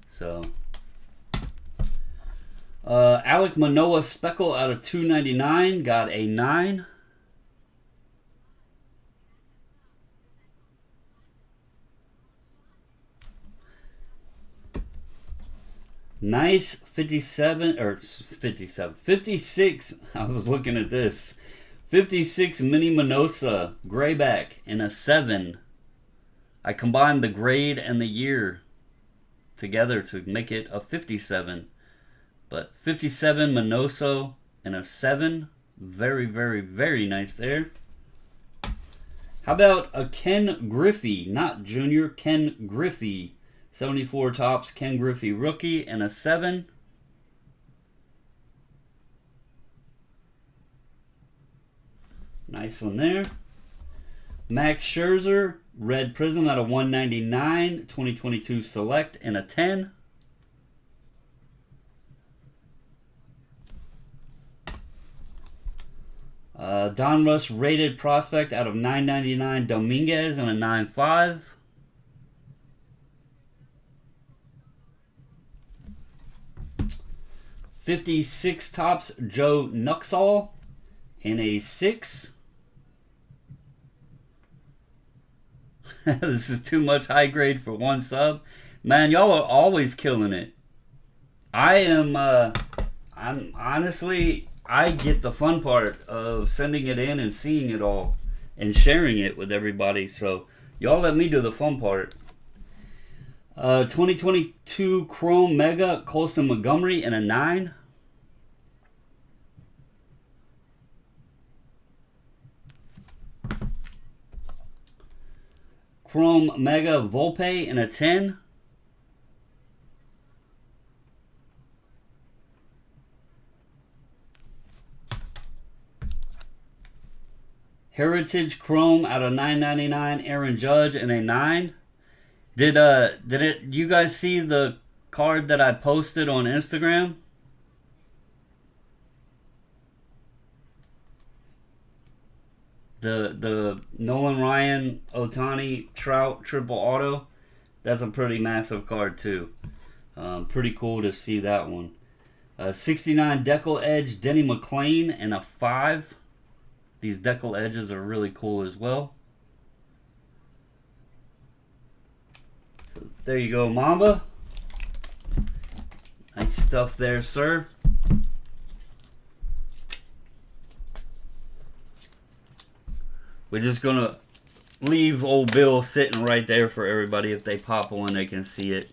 So... Alec Manoah Speckle out of 299 got a 9. Nice 57 or 57 56. I was looking at this 56 Mini Minosa Grayback in a 7. I combined the grade and the year together to make it a 57. But 57 Minoso and a 7. Very, very, very nice there. How about a Ken Griffey, not Junior, Ken Griffey. 74 tops, Ken Griffey rookie and a 7. Nice one there. Max Scherzer, Red Prism out of 199, 2022 Select and a 10. Donruss rated prospect out of 999 Dominguez and a 9.5. .56 tops Joe Nuxall in a 6. This is too much high grade for one sub. Man, y'all are always killing it. I'm honestly, I get the fun part of sending it in and seeing it all and sharing it with everybody. So y'all let me do the fun part. 2022 Chrome Mega Colson Montgomery and a 9. Chrome Mega Volpe and a 10. Heritage Chrome out of 999 Aaron Judge and a 9. Did you guys see the card that I posted on Instagram? The Nolan Ryan Ohtani Trout triple auto. That's a pretty massive card too. Pretty cool to see that one. 69 Decal Edge Denny McClain and a 5. These Decal Edges are really cool as well. So there you go, Mamba. Nice stuff there, sir. We're just going to leave old Bill sitting right there for everybody. If they pop one, they can see it.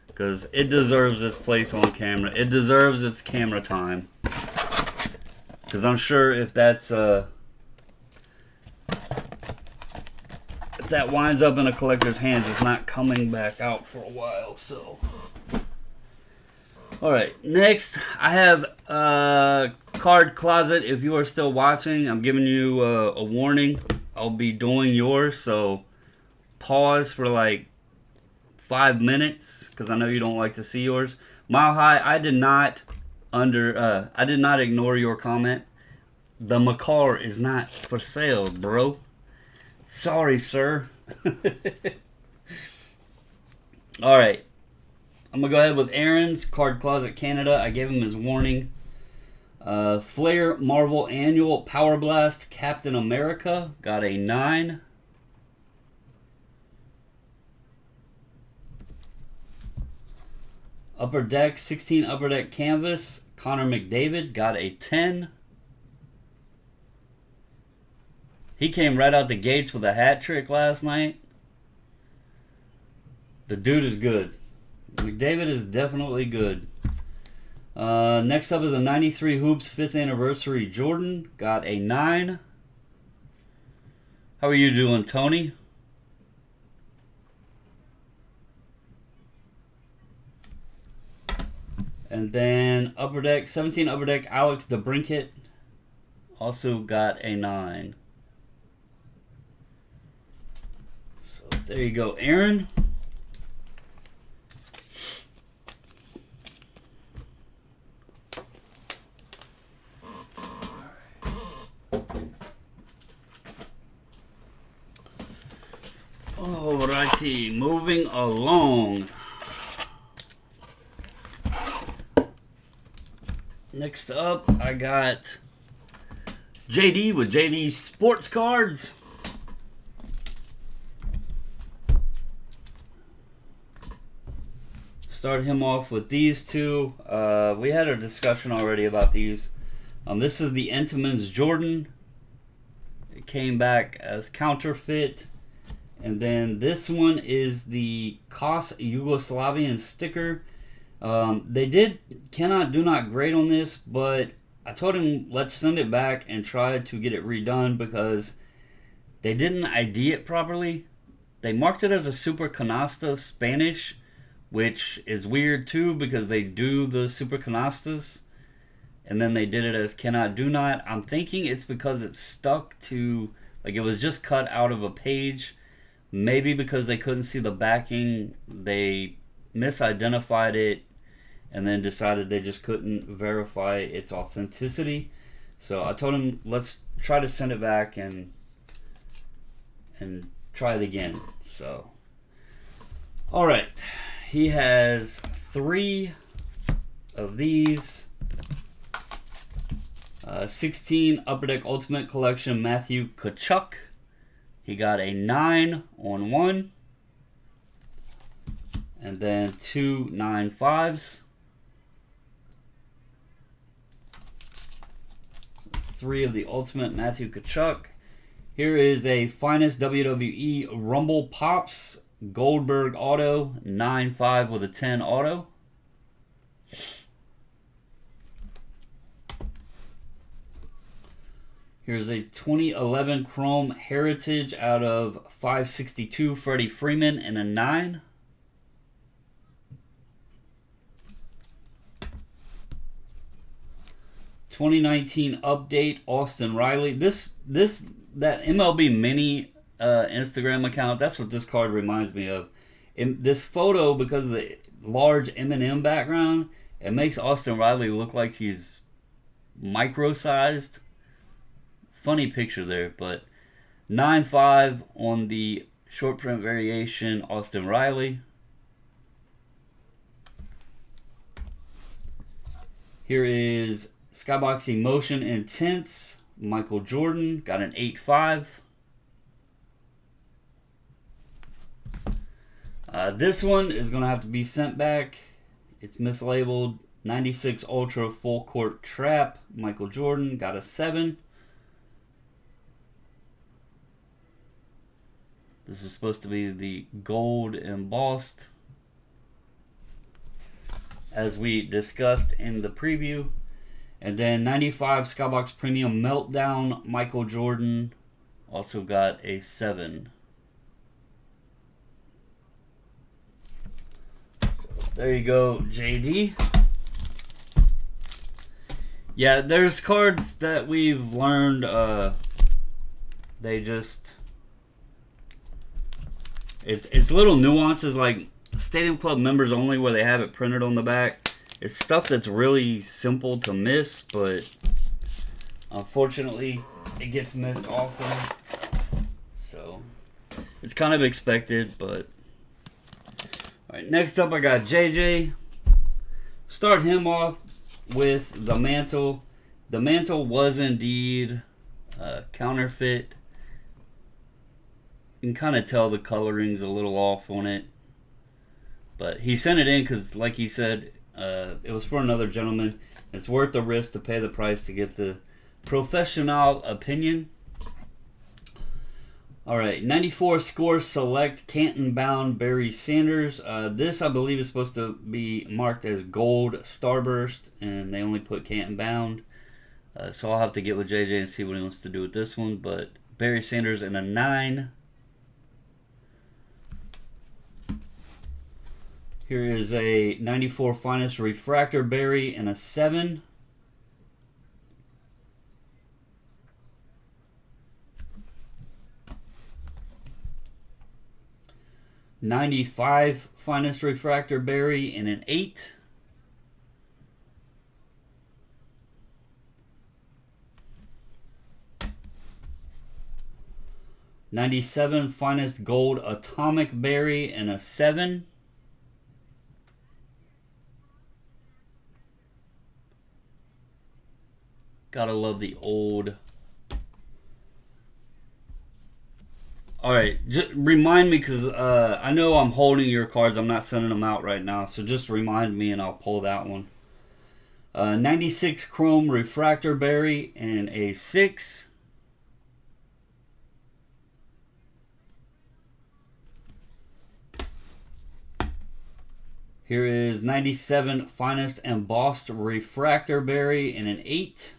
Because it deserves its place on camera. It deserves its camera time. Because I'm sure if that's... if that winds up in a collector's hands, it's not coming back out for a while. So... Alright, next I have Card Closet. If you are still watching, I'm giving you a warning. I'll be doing yours, so pause for like 5 minutes because I know you don't like to see yours. Mile High, I did not ignore your comment. The Macar is not for sale, bro. Sorry, sir. All right. I'm going to go ahead with Aaron's Card Closet Canada. I gave him his warning. Flair Marvel Annual Power Blast Captain America. Got a 9. Upper Deck 16 Upper Deck Canvas. Connor McDavid. Got a 10. He came right out the gates with a hat trick last night. The dude is good. McDavid is definitely good. Next up is a 93 Hoops 5th Anniversary Jordan. Got a 9. How are you doing, Tony? And then Upper Deck, 17 Upper Deck Alex DeBrincat. Also got a 9. So there you go, Aaron. Alrighty, moving along. Next up, I got JD with JD Sports Cards. Start him off with these two. We had a discussion already about these. This is the Entenmann's Jordan. It came back as counterfeit. And then this one is the Kos Yugoslavian sticker. They did do not grade on this, but I told him let's send it back and try to get it redone because they didn't ID it properly. They marked it as a Super Canasta Spanish, which is weird too because they do the Super Canastas and then they did it as cannot do not. I'm thinking it's because it's stuck to, like, it was just cut out of a page. Maybe because they couldn't see the backing, they misidentified it and then decided they just couldn't verify its authenticity. So I told him let's try to send it back and try it again. So, all right, he has 3 of these. 16 Upper Deck Ultimate Collection Matthew Tkachuk. He got a 9 on 1. And then 2 9.5s. 3 of the Ultimate Matthew Tkachuk. Here is a Finest WWE Rumble Pops Goldberg Auto. 9.5 with a 10 auto. Here's a 2011 Chrome Heritage out of 562 Freddie Freeman and a 9. '19 Update Austin Riley. That MLB Mini Instagram account. That's what this card reminds me of. In this photo, because of the large M&M background, it makes Austin Riley look like he's micro-sized. Funny picture there, but 9.5 on the short print variation Austin Riley. Here is Skybox Emotion Intense Michael Jordan, got an 8.5. This one is going to have to be sent back. It's mislabeled. 96 Ultra Full Court Trap Michael Jordan, got a 7. This is supposed to be the gold embossed, as we discussed in the preview. And then 95 Skybox Premium Meltdown Michael Jordan, also got a 7. There you go, JD. Yeah, there's cards that we've learned, they just... It's little nuances like Stadium Club members only where they have it printed on the back. It's stuff that's really simple to miss, but unfortunately it gets missed often. So It's kind of expected, but... Alright, next up I got JJ. Start him off with the mantle. The mantle was indeed counterfeit. You can kind of tell the coloring's a little off on it. But he sent it in because, like he said, it was for another gentleman. It's worth the risk to pay the price to get the professional opinion. Alright, 94 score select Canton bound Barry Sanders. This, I believe, is supposed to be marked as gold starburst, and they only put Canton bound. So I'll have to get with JJ and see what he wants to do with this one. But Barry Sanders in a 9. Here is a 94 finest refractor Barry in a 7. '95 finest refractor Barry in an 8. '97 finest gold atomic Barry in a 7. Gotta love the old. Alright, just remind me, because I know I'm holding your cards. I'm not sending them out right now. So just remind me and I'll pull that one. 96 chrome refractor Barry and a 6. Here is 97 finest embossed refractor Barry in an 8.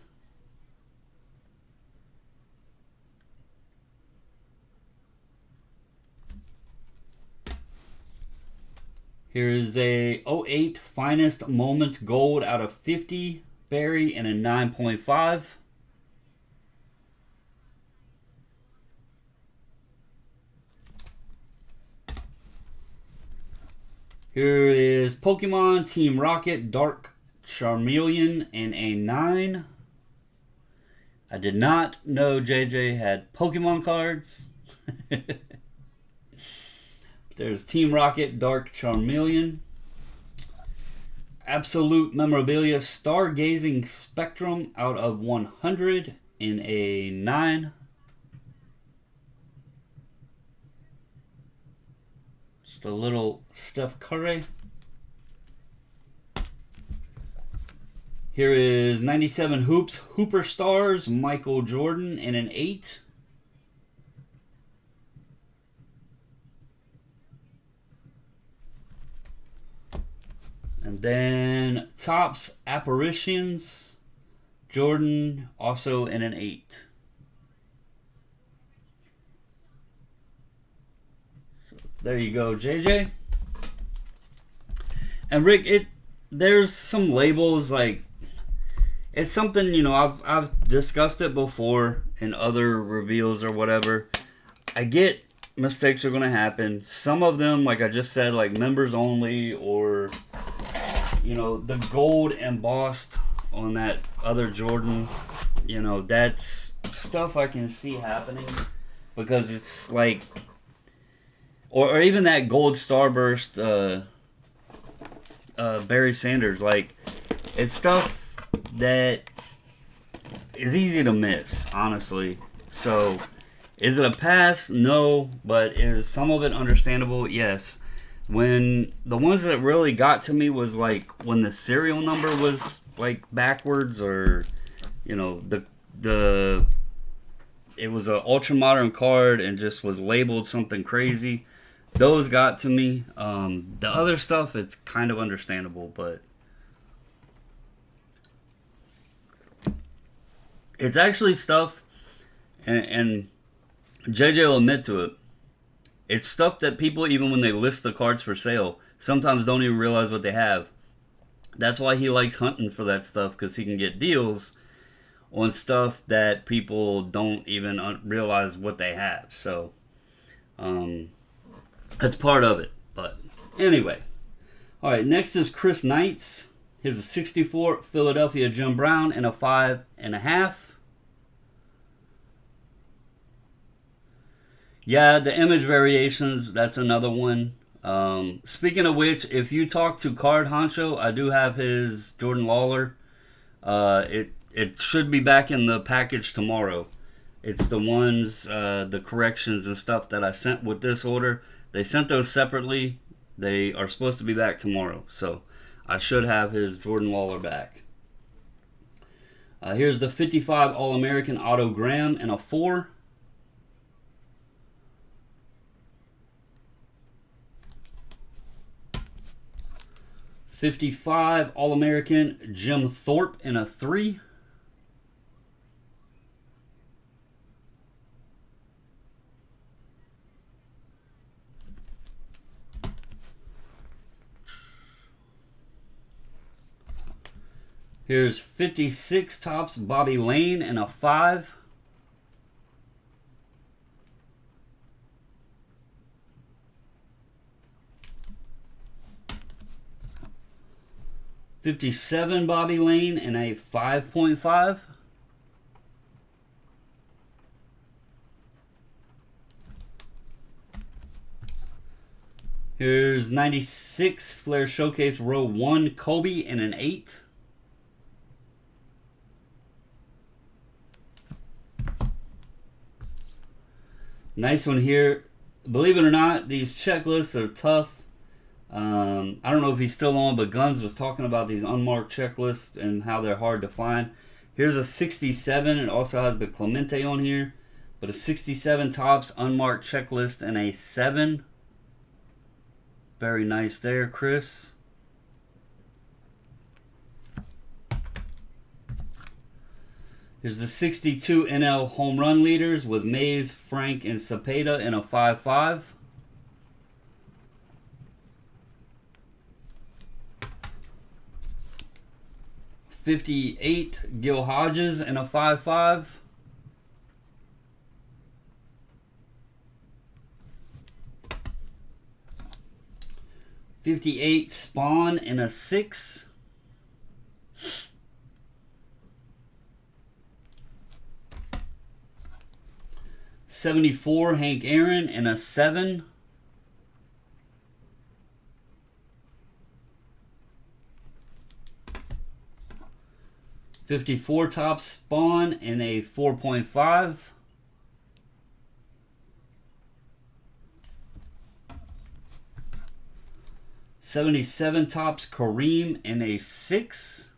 Here is a 08 finest moments gold out of 50 Barry in a 9.5. Here is Pokemon Team Rocket Dark Charmeleon in a 9. I did not know JJ had Pokemon cards. There's Team Rocket Dark Charmeleon. Absolute Memorabilia Stargazing Spectrum out of 100 in a 9. Just a little Steph Curry. Here is 97 Hoops Hooper Stars Michael Jordan in an 8. And then Topps Apparitions Jordan also in an 8. So there you go, JJ. And Rick, there's some labels, like, it's something, you know, I've discussed it before in other reveals or whatever. I get mistakes are going to happen. Some of them, like I just said, like members only, or, you know, the gold embossed on that other Jordan, you know, that's stuff I can see happening, because it's like, or even that gold starburst Barry Sanders, like, it's stuff that is easy to miss, honestly. So is it a pass? No. But is some of it understandable? Yes. When the ones that really got to me was like when the serial number was like backwards, or, you know, it was an ultra modern card and just was labeled something crazy. Those got to me. The other stuff, it's kind of understandable, but it's actually stuff, and JJ will admit to it, it's stuff that people, even when they list the cards for sale, sometimes don't even realize what they have. That's why he likes hunting for that stuff, because he can get deals on stuff that people don't even realize what they have. So that's part of it. But anyway, all right, next is Chris Knights. Here's a 64 Philadelphia Jim Brown and a 5.5. Yeah, the image variations, that's another one. Speaking of which, if you talk to Card Honcho, I do have his Jordan Lawler. It should be back in the package tomorrow. It's the ones, the corrections and stuff that I sent with this order. They sent those separately. They are supposed to be back tomorrow. So I should have his Jordan Lawler back. Here's the 55 All-American Auto Graham in a 4. '55 All-American Jim Thorpe in a 3. Here's 56 Topps Bobby Lane in a 5. '57 Bobby Lane in a 5.5. Here's 96 Flair Showcase Row 1 Kobe in an 8. Nice one here. Believe it or not, these checklists are tough. I don't know if he's still on, but Guns was talking about these unmarked checklists and how they're hard to find. Here's a 67. It also has the Clemente on here. But a 67 Topps unmarked checklist and a 7. Very nice there, Chris. Here's the 62 NL home run leaders with Mays, Frank, and Cepeda in a 5.5. '58 Gil Hodges in a 5.5. '58 Spawn in a 6. '74 Hank Aaron in a 7. '54 Topps Spawn in a 4.5. '77 Topps Kareem in a 6.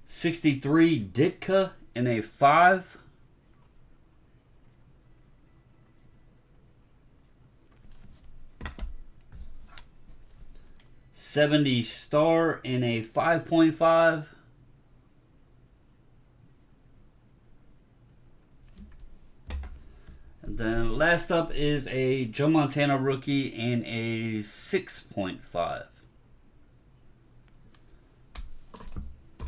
'63 Ditka in a 5. '70 Star in a 5.5. And then last up is a Joe Montana rookie in a 6.5.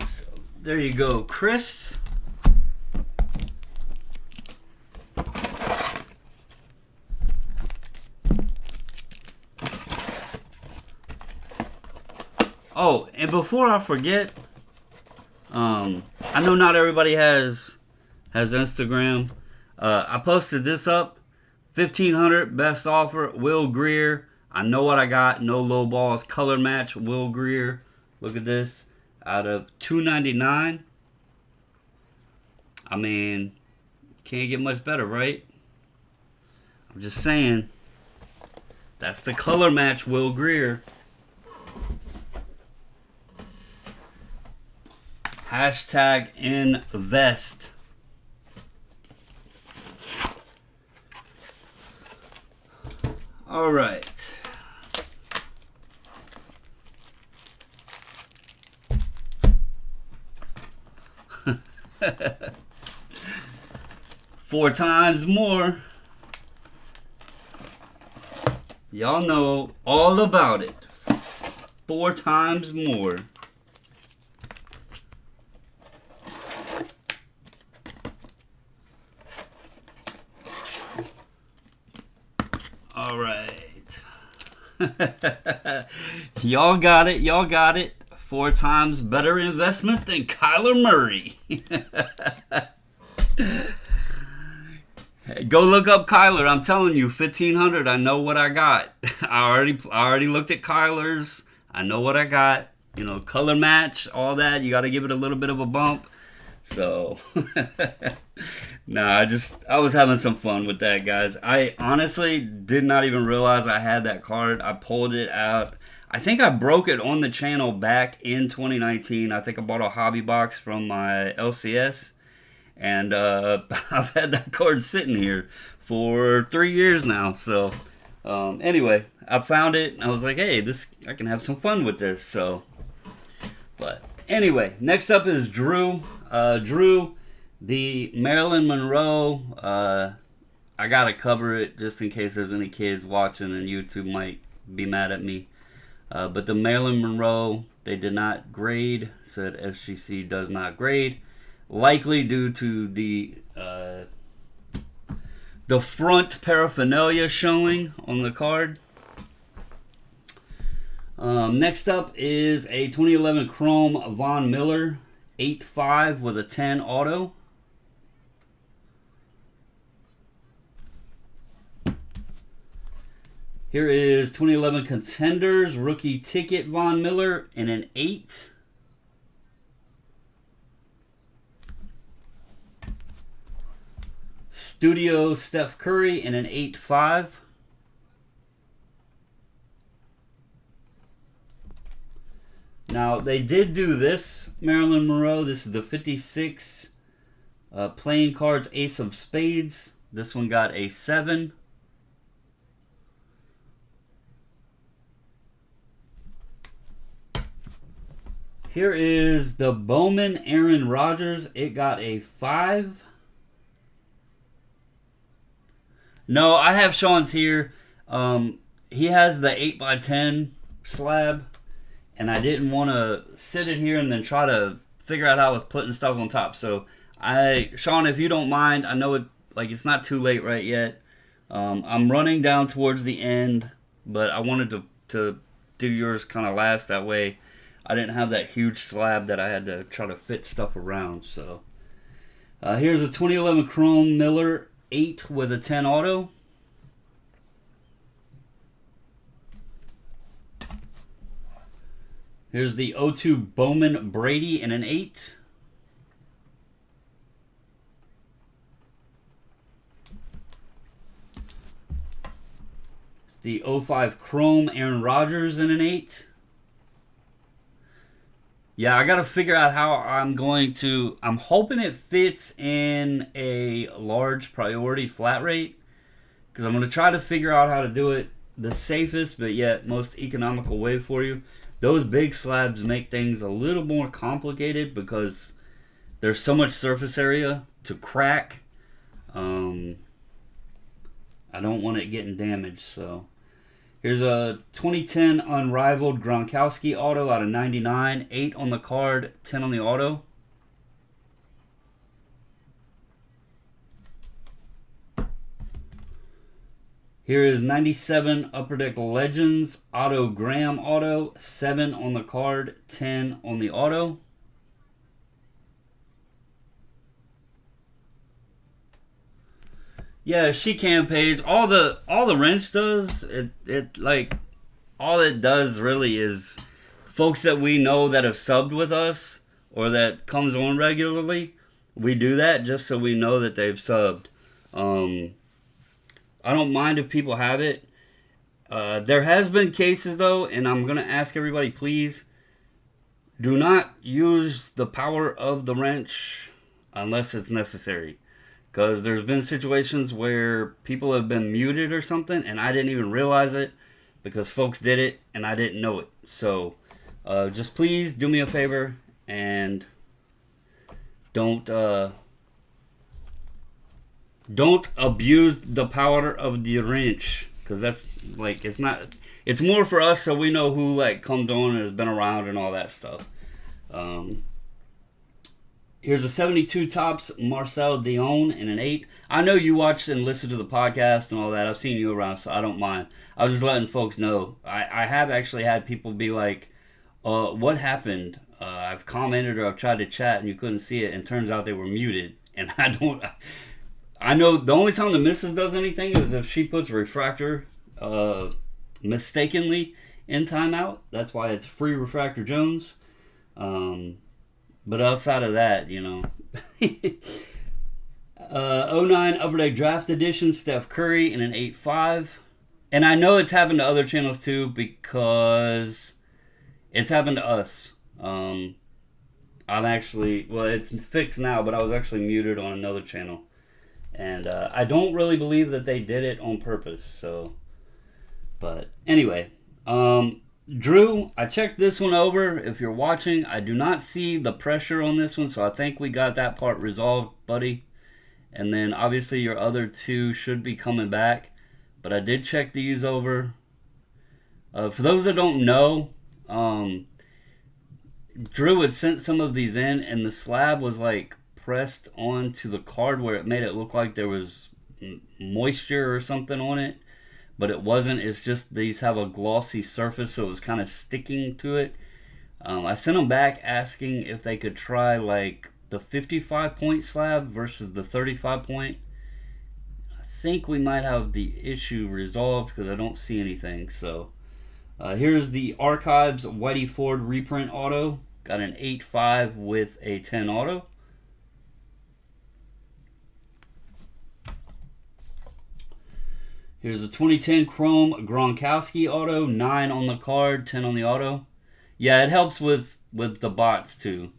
So there you go, Chris. Oh, and before I forget, I know not everybody has Instagram. I posted this up. 1,500 best offer. Will Greer. I know what I got. No low balls. Color match. Will Greer. Look at this. Out of $299. I mean, can't get much better, right? I'm just saying. That's the color match. Will Greer. Hashtag invest. All right. Four times more. Y'all know all about it. 4 times more. All right. Y'all got it. Y'all got it. 4 times better investment than Kyler Murray. Go look up Kyler. I'm telling you, 1,500. I know what I got. I already looked at Kyler's. I know what I got. You know, color match, all that. You got to give it a little bit of a bump. So, I was having some fun with that, guys. I honestly did not even realize I had that card. I pulled it out. I think I broke it on the channel back in 2019. I think I bought a hobby box from my LCS. And I've had that card sitting here for 3 years now. So, anyway, I found it. And I was like, hey, I can have some fun with this. So, but anyway, next up is Drew. Drew, the Marilyn Monroe. I got to cover it just in case there's any kids watching and YouTube might be mad at me. But the Marilyn Monroe, they did not grade. Said SGC does not grade. Likely due to the front paraphernalia showing on the card. Next up is a 2011 Chrome Von Miller 8.5 with a 10 auto. Here is 2011 Contenders rookie ticket Von Miller in an 8. Studio Steph Curry in an 8.5. Now, they did do this, Marilyn Monroe. This is the 56 playing cards Ace of Spades. This one got a 7. Here is the Bowman Aaron Rodgers. It got a 5. No, I have Sean's here. He has the 8x10 slab, and I didn't want to sit it here and then try to figure out how I was putting stuff on top. So, Sean, if you don't mind, I know it's not too late right yet. I'm running down towards the end, but I wanted to do yours kind of last. That way, I didn't have that huge slab that I had to try to fit stuff around. So, here's a 2011 Chrome Miller 8 with a 10 auto. Here's the 02 Bowman Brady in an 8. The 05 Chrome Aaron Rodgers in an 8. Yeah, I got to figure out how I'm hoping it fits in a large priority flat rate, because I'm going to try to figure out how to do it the safest but yet most economical way for you. Those big slabs make things a little more complicated because there's so much surface area to crack. I don't want it getting damaged, so... Here's a 2010 Unrivaled Gronkowski auto out of 99. 8 on the card, 10 on the auto. Here is 97 Upper Deck Legends Otto Graham auto. 7 on the card, 10 on the auto. Yeah, she cam page. All the wrench does, all it does really is folks that we know that have subbed with us or that comes on regularly, we do that just so we know that they've subbed. I don't mind if people have it. There has been cases though, and I'm gonna ask everybody, please do not use the power of the wrench unless it's necessary. Because there's been situations where people have been muted or something, and I didn't even realize it because folks did it, and I didn't know it. So, just please do me a favor and don't abuse the power of the wrench, because that's it's more for us so we know who comes on and has been around and all that stuff. Here's a 72 Topps Marcel Dion in an 8. I know you watched and listened to the podcast and all that. I've seen you around, so I don't mind. I was just letting folks know. I have actually had people be like, What happened? I've commented or I've tried to chat and you couldn't see it, and turns out they were muted. And I don't. I know the only time the missus does anything is if she puts refractor mistakenly in timeout. That's why it's free refractor Jones. But outside of that, you know. 09 Upper Deck Draft Edition, Steph Curry in an 8.5. And I know it's happened to other channels too because it's happened to us. I'm actually, well, it's fixed now, but I was actually muted on another channel. And I don't really believe that they did it on purpose. So, but anyway, Drew, I checked this one over. If you're watching, I do not see the pressure on this one, so I think we got that part resolved, buddy. And then obviously your other two should be coming back. But I did check these over. For those that don't know, Drew had sent some of these in, and the slab was like pressed onto the card where it made it look like there was moisture or something on it. But it wasn't. It's just these have a glossy surface, so it was kind of sticking to it. I sent them back asking if they could try like the 55-point slab versus the 35-point. I think we might have the issue resolved because I don't see anything. So here's the Archives Whitey Ford reprint auto. Got an 8.5 with a 10 auto. Here's a 2010 Chrome Gronkowski auto, 9 on the card, 10 on the auto. Yeah, it helps with the bots too.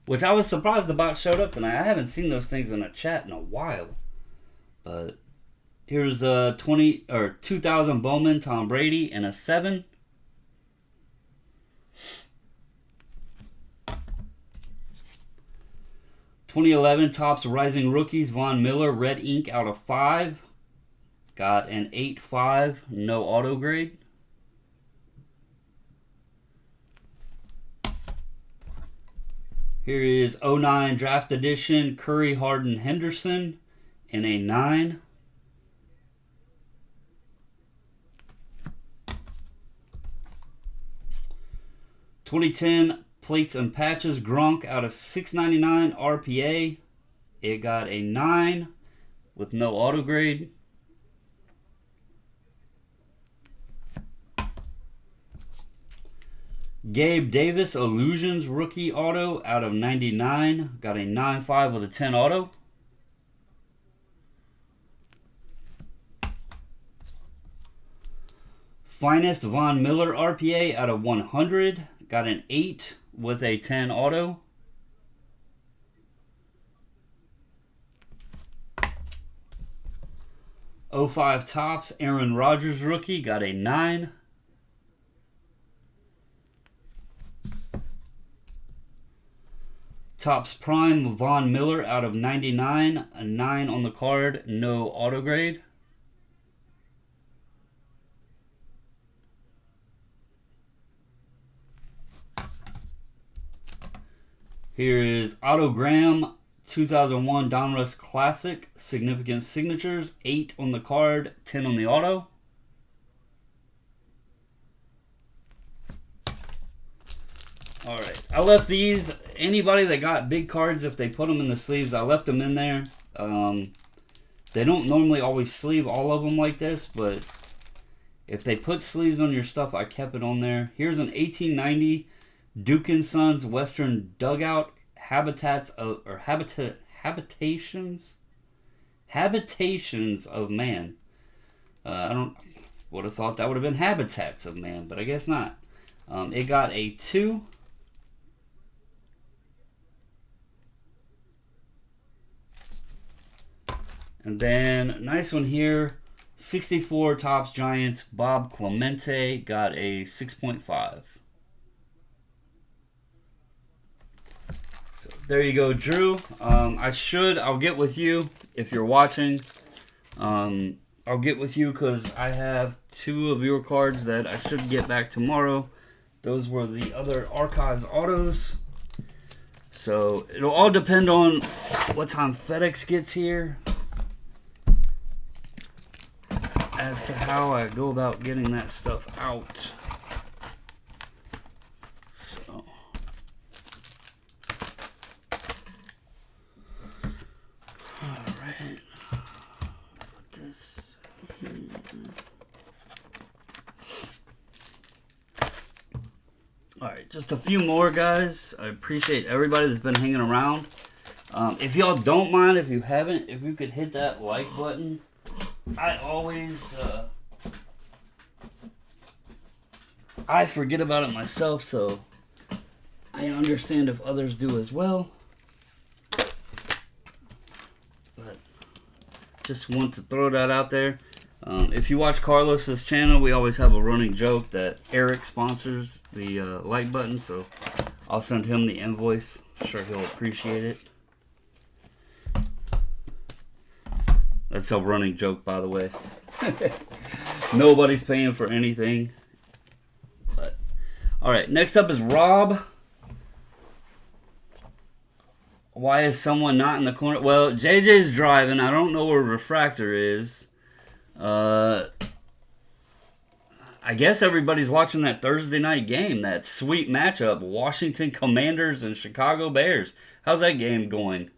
Which I was surprised the bot showed up tonight. I haven't seen those things in a chat in a while. But here's a 2000 Bowman Tom Brady and a 7. (2011) Topps Rising Rookies Von Miller red ink out of 5. Got an 8.5, no auto grade. Here is 09 Draft Edition Curry Harden Henderson in a 9. (2010) Plates and Patches Gronk out of 699 RPA. It got a 9 with no auto grade. Gabe Davis Illusions rookie auto out of 99. Got a 9.5 with a 10 auto. Finest Von Miller RPA out of 100. Got an 8 with a 10 auto. '05 Topps Aaron Rodgers rookie. Got a 9. Topps Prime Von Miller out of 99. A 9 on the card. No auto grade. Here is Autogram 2001 Donruss Classic Significant Signatures. 8 on the card, 10 on the auto. Alright, I left these. Anybody that got big cards, if they put them in the sleeves, I left them in there. They don't normally always sleeve all of them like this, but if they put sleeves on your stuff, I kept it on there. Here's an 1890 Duke & Sons Western Dugout Habitations of Man. I would have thought that would have been Habitats of Man, but I guess not. It got a 2. And then nice one here, 64 Topps Giants Bob Clemente, got a 6.5. There you go, Drew. I'll get with you if you're watching. I'll get with you because I have 2 of your cards that I should get back tomorrow. Those were the other Archives autos. So it'll all depend on what time FedEx gets here as to how I go about getting that stuff out. Alright, just a few more, guys. I appreciate everybody that's been hanging around. If y'all don't mind, if you haven't, if you could hit that like button. I always, I forget about it myself, so I understand if others do as well. But just want to throw that out there. If you watch Carlos's channel, we always have a running joke that Eric sponsors the like button, so I'll send him the invoice. I'm sure he'll appreciate it. That's a running joke, by the way. Nobody's paying for anything. But all right, next up is Rob. Why is someone not in the corner? Well, JJ's driving. I don't know where Refractor is. I guess everybody's watching that Thursday night game, that sweet matchup, Washington Commanders and Chicago Bears. How's that game going?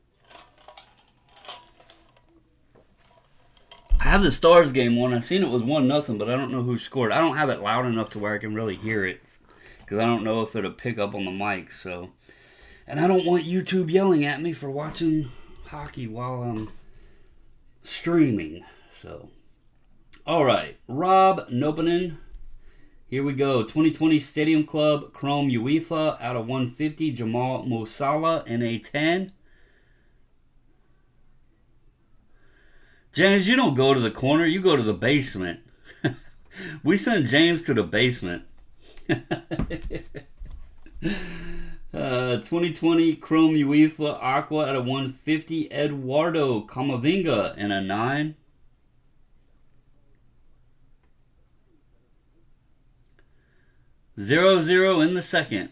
I have the Stars game on. I seen it was 1-0, but I don't know who scored. I don't have it loud enough to where I can really hear it, because I don't know if it'll pick up on the mic. So, and I don't want YouTube yelling at me for watching hockey while I'm streaming. So, all right, Rob Nopanen. Here we go. 2020 Stadium Club Chrome UEFA out of 150. Jamal Musala in a 10. James, you don't go to the corner. You go to the basement. We send James to the basement. 2020 Chrome UEFA Aqua out of 150. Eduardo Camavinga in a 9. Zero in the second.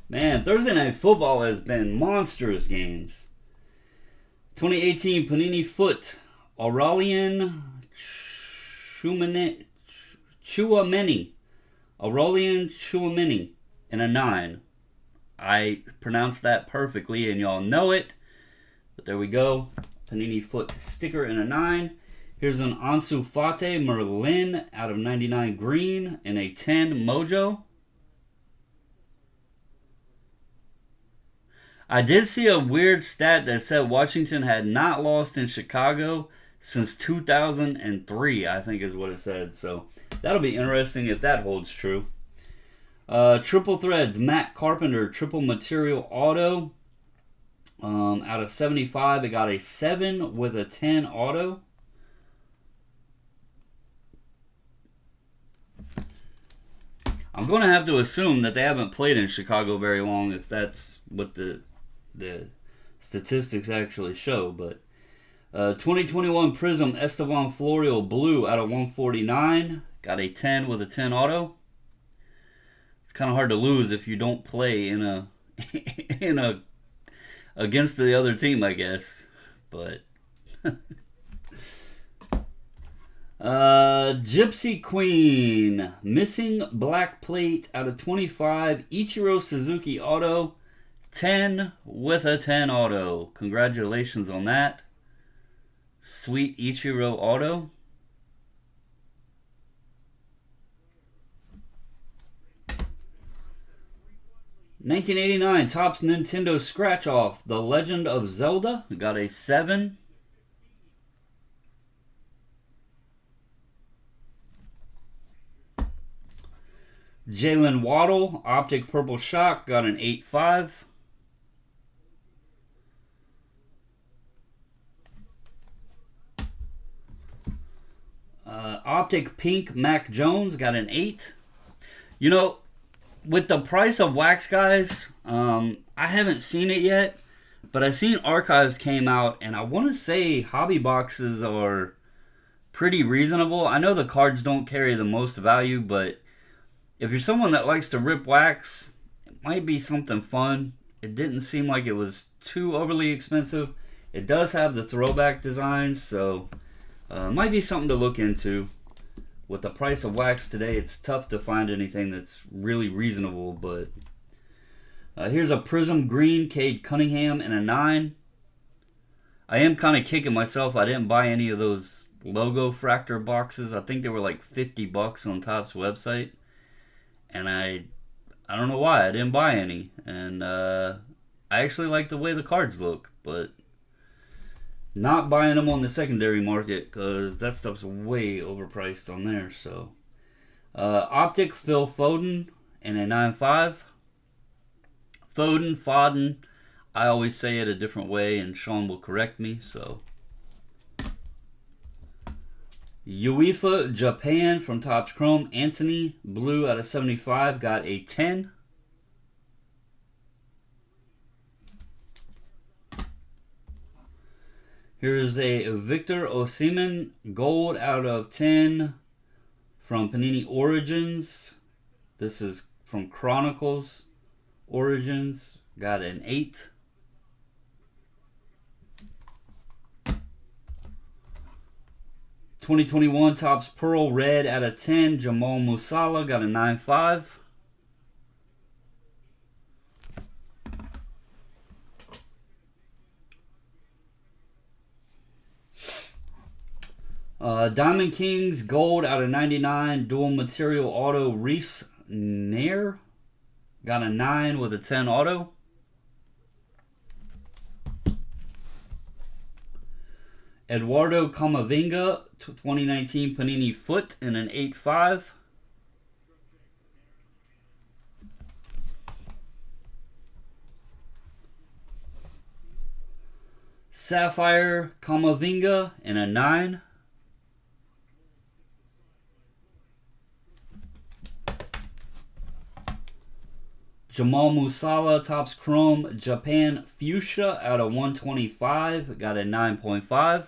Man, Thursday Night Football has been monstrous games. 2018 Panini Foot. Aurelian Chouameni. Aurelian Chouameni in a 9. I pronounced that perfectly and y'all know it. But there we go. Panini Foot sticker in a 9. Here's an Ansu Fati Merlin out of 99 green in a 10 mojo. I did see a weird stat that said Washington had not lost in Chicago since 2003, I think is what it said. So that'll be interesting if that holds true. Triple Threads, Matt Carpenter, triple material auto. Out of 75, it got a 7 with a 10 auto. I'm going to have to assume that they haven't played in Chicago very long if that's what the statistics actually show. But 2021 Prism Esteban Florial Blue out of 149. Got a 10 with a 10 auto. It's kind of hard to lose if you don't play in a against the other team, I guess. But Gypsy Queen, missing black plate out of 25. Ichiro Suzuki auto, 10 with a 10 auto. Congratulations on that. Sweet Ichiro auto. $19.89 Topps Nintendo Scratch Off, The Legend of Zelda. Got a 7. Jalen Waddle, Optic Purple Shock, got an 8.5. Optic Pink Mac Jones, got an 8. You know, with the price of wax, guys, I haven't seen it yet, but I've seen Archives came out, and I want to say hobby boxes are pretty reasonable. I know the cards don't carry the most value, but if you're someone that likes to rip wax, it might be something fun. It didn't seem like it was too overly expensive. It does have the throwback designs, so it might be something to look into. With the price of wax today, it's tough to find anything that's really reasonable, but here's a Prism Green Cade Cunningham in a 9. I am kind of kicking myself I didn't buy any of those logo fractor boxes. I think they were like $50 on Topps website, and I don't know why I didn't buy any. And I actually like the way the cards look, but not buying them on the secondary market because that stuff's way overpriced on there. So Optic Phil Foden in a 9.5. Foden. I always say it a different way, and Sean will correct me. So UEFA Japan from Topps Chrome. Anthony, blue out of 75, got a 10. Here's a Victor Osimhen, gold out of 10 from Panini Origins. This is from Chronicles Origins. Got an 8. (2021) Topps Pearl Red out of 10. Jamal Musiala got a 9.5. Diamond Kings gold out of 99. Dual material auto Reese Nair got a 9 with a 10 auto. Eduardo Camavinga 2019 Panini Foot in an 8.5. Sapphire Camavinga in a 9. Jamal Musiala Topps Chrome Japan Fuchsia out of 125, got a 9.5.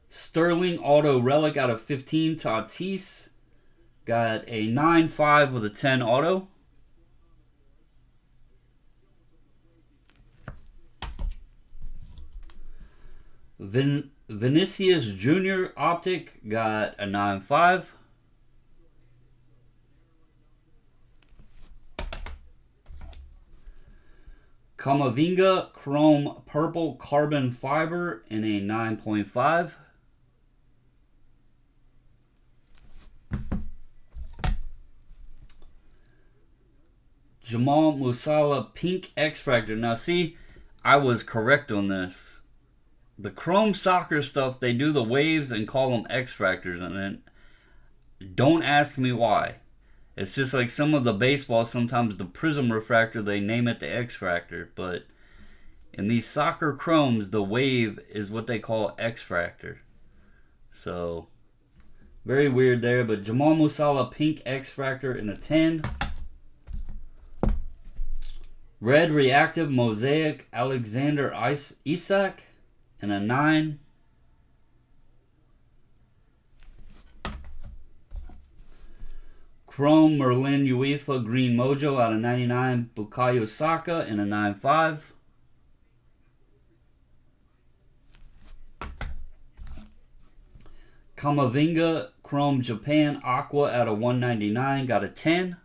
Sterling Auto Relic out of 15, Tatis, got a 9.5 with a 10 auto. Vinicius Jr. Optic got a 9.5. Camavinga Chrome Purple Carbon Fiber in a 9.5. Jamal Musiala Pink X-Fractor. Now see, I was correct on this. The Chrome Soccer stuff, they do the waves and call them X-Fractors. And then don't ask me why. It's just like some of the baseball, sometimes the Prism Refractor, they name it the X-Fractor. But in these soccer Chromes, the wave is what they call X-Fractor. So, very weird there. But Jamal Musiala Pink X-Fractor in a 10. Red Reactive Mosaic Alexander Isak in a 9. Chrome Merlin UEFA Green Mojo out of 99. Bukayo Saka in a 9.5. Camavinga Chrome Japan Aqua out of 199, got a 10.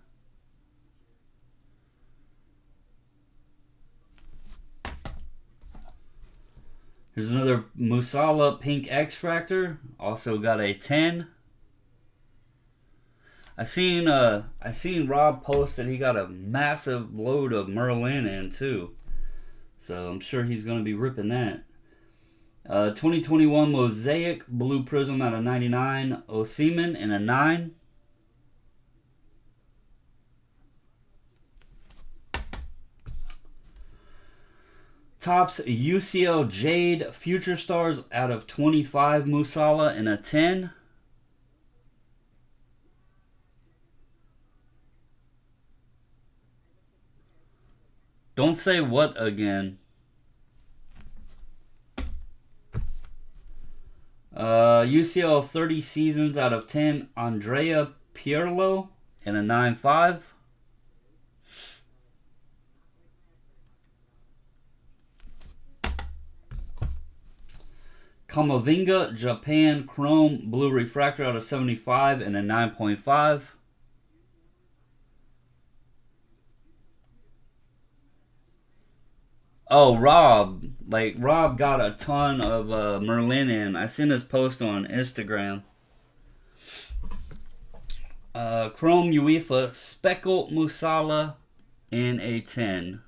Here's another Musiala Pink X-Fractor, also got a 10. I seen Rob post that he got a massive load of Merlin in too. So I'm sure he's going to be ripping that. 2021 Mosaic Blue Prism out of 99. Osimhen in a 9. Topps UCL Jade Future Stars out of 25. Musiala in a 10. Don't say what again. UCL 30 Seasons out of 10. Andrea Pirlo in a 9.5. Camavinga Japan Chrome Blue Refractor out of 75 in a 9.5. Oh, Rob. Like, Rob got a ton of Merlin in. I seen his post on Instagram. Chrome UEFA Speckled Musala in a 10.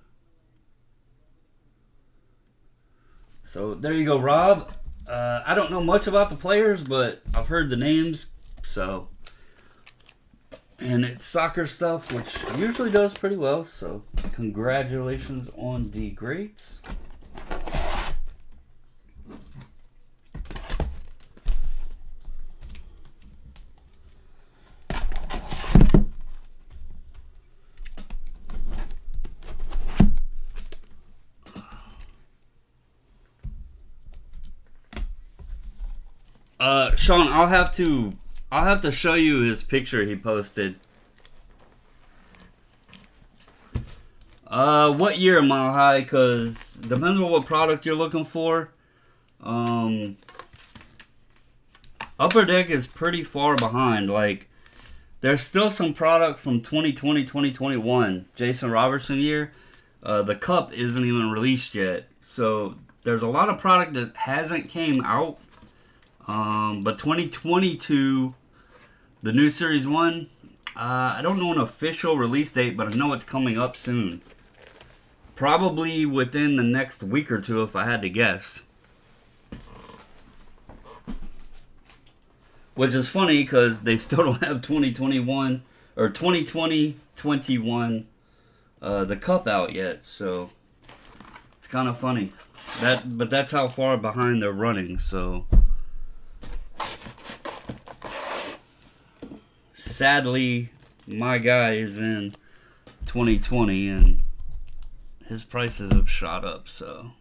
So there you go, Rob. I don't know much about the players, but I've heard the names. So, and it's soccer stuff, which usually does pretty well. So, congratulations on the grades. Sean, I'll have to show you his picture he posted. What year, Mile High? Cause depends on what product you're looking for. Upper Deck is pretty far behind. Like, there's still some product from 2020, 2021, Jason Robertson year. The cup isn't even released yet, so there's a lot of product that hasn't came out. But 2022, the new Series 1, I don't know an official release date, but I know it's coming up soon. Probably within the next week or two, if I had to guess. Which is funny because they still don't have 2021 or 2020-21 the cup out yet, so it's kind of funny. But that's how far behind they're running, so sadly, my guy is in 2020 and his prices have shot up, so.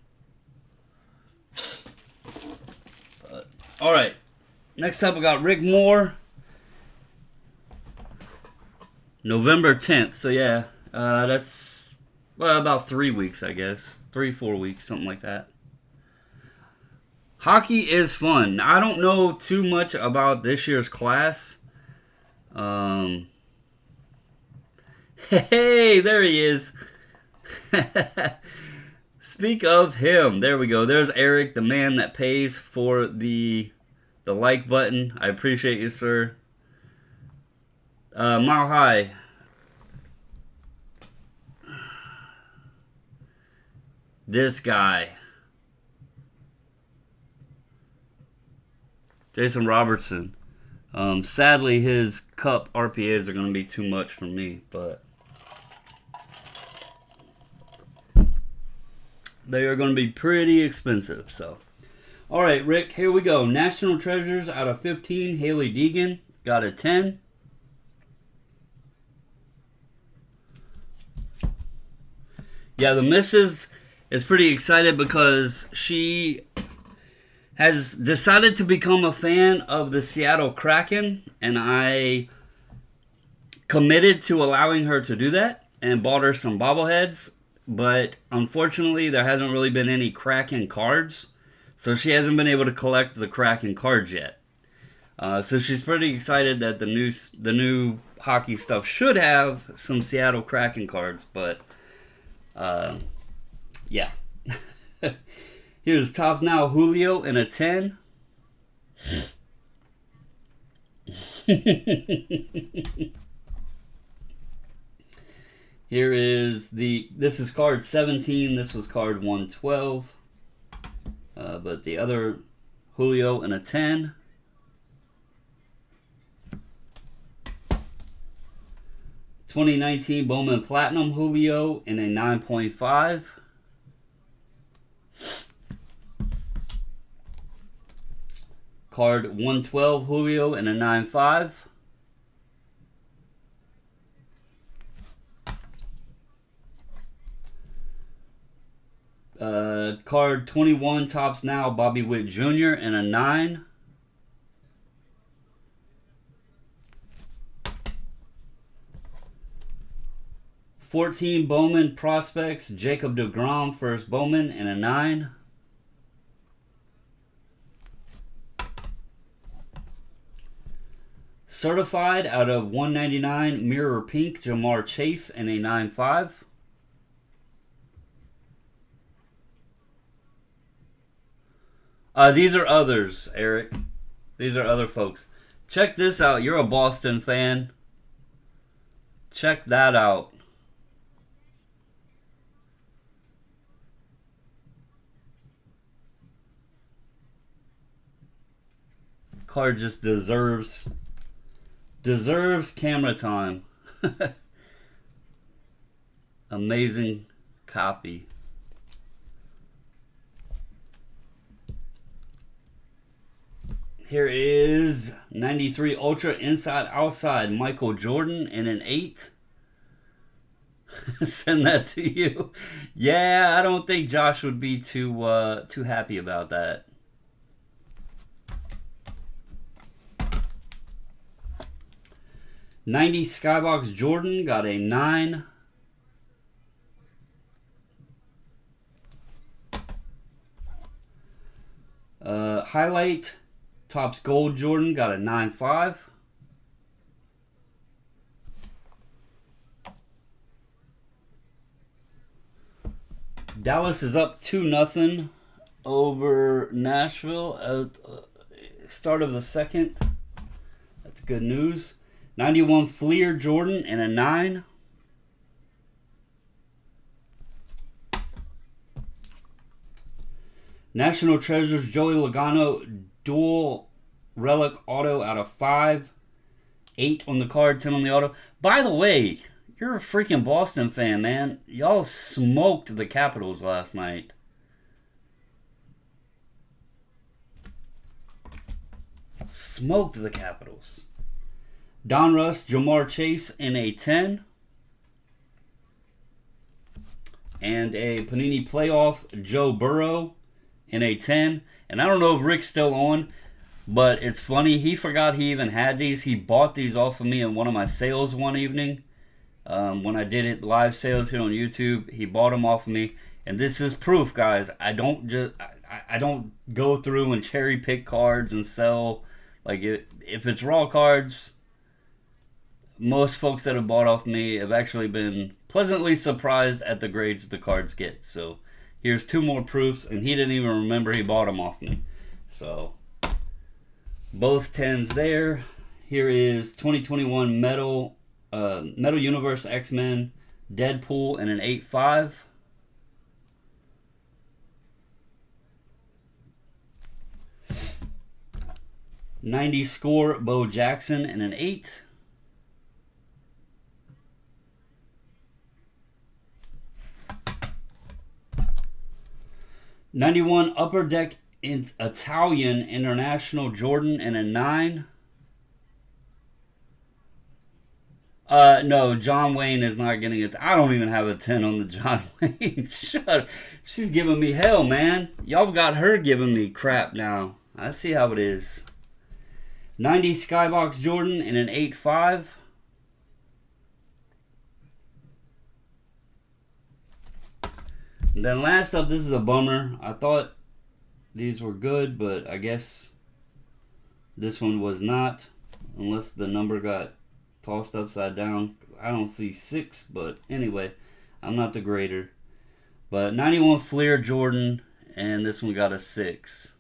But, all right. Next up, we got Rick Moore. November 10th. So, yeah, that's about 3 weeks, I guess. 3-4 weeks, something like that. Hockey is fun. I don't know too much about this year's class. Hey, there he is. Speak of him. There we go. There's Eric, the man that pays for the like button. I appreciate you, sir. Mile High. This guy. Jason Robertson. Sadly, his cup RPAs are going to be too much for me, but they are going to be pretty expensive, so. All right, Rick, here we go. National Treasures out of 15. Haley Deegan got a 10. Yeah, the missus is pretty excited because she has decided to become a fan of the Seattle Kraken, and I committed to allowing her to do that and bought her some bobbleheads, but unfortunately there hasn't really been any Kraken cards, so she hasn't been able to collect the Kraken cards yet. So she's pretty excited that the new hockey stuff should have some Seattle Kraken cards, but yeah. Here's Tops Now Julio in a 10. Here is this is card 17. This was card 112. But the other Julio in a 10. (2019) Bowman Platinum Julio in a 9.5. Card 112 Julio in a 9.5. Card 21 Tops Now Bobby Witt Jr. in a 9. (14) Bowman Prospects Jacob deGrom first Bowman in a 9. Certified out of 199 Mirror Pink Jamar Chase in a 9.5. These are others, Eric. These are other folks. Check this out. You're a Boston fan. Check that out. Card just deserves camera time. Amazing copy. Here is 93 Ultra Inside Outside Michael Jordan in an 8. Send that to you. Yeah, I don't think Josh would be too happy about that. '90 Skybox Jordan got a 9. Highlight Topps Gold Jordan got a 9.5. Dallas is up 2-0 over Nashville at start of the second. That's good news. 91 Fleer Jordan and a 9. National Treasures Joey Logano dual relic auto out of 5. 8 on the card, 10 on the auto. By the way, you're a freaking Boston fan, man. Y'all smoked the Capitals last night. Smoked the Capitals. Don Russ, Jamar Chase in a 10. And a Panini Playoff Joe Burrow in a 10. And I don't know if Rick's still on, but it's funny. He forgot he even had these. He bought these off of me in one of my sales one evening. When I did it live sales here on YouTube, he bought them off of me. And this is proof, guys. I don't go through and cherry pick cards and sell. Like, if it's raw cards, most folks that have bought off me have actually been pleasantly surprised at the grades the cards get. So here's 2 more proofs, and he didn't even remember he bought them off me. So both 10s there. Here is 2021 Metal Universe X-Men Deadpool and an 8.5. '90 Score Bo Jackson and an 8. '91 Upper Deck Italian International Jordan and a 9. No, John Wayne is not getting it. I don't even have a 10 on the John Wayne. Shut up. She's giving me hell, man. Y'all got her giving me crap now. I see how it is. '90 Skybox Jordan and an 8.5. And then last up, this is a bummer. I thought these were good, but I guess this one was not, unless the number got tossed upside down. I don't see 6, but anyway, I'm not the grader. But 91 Fleer Jordan, and this one got a 6.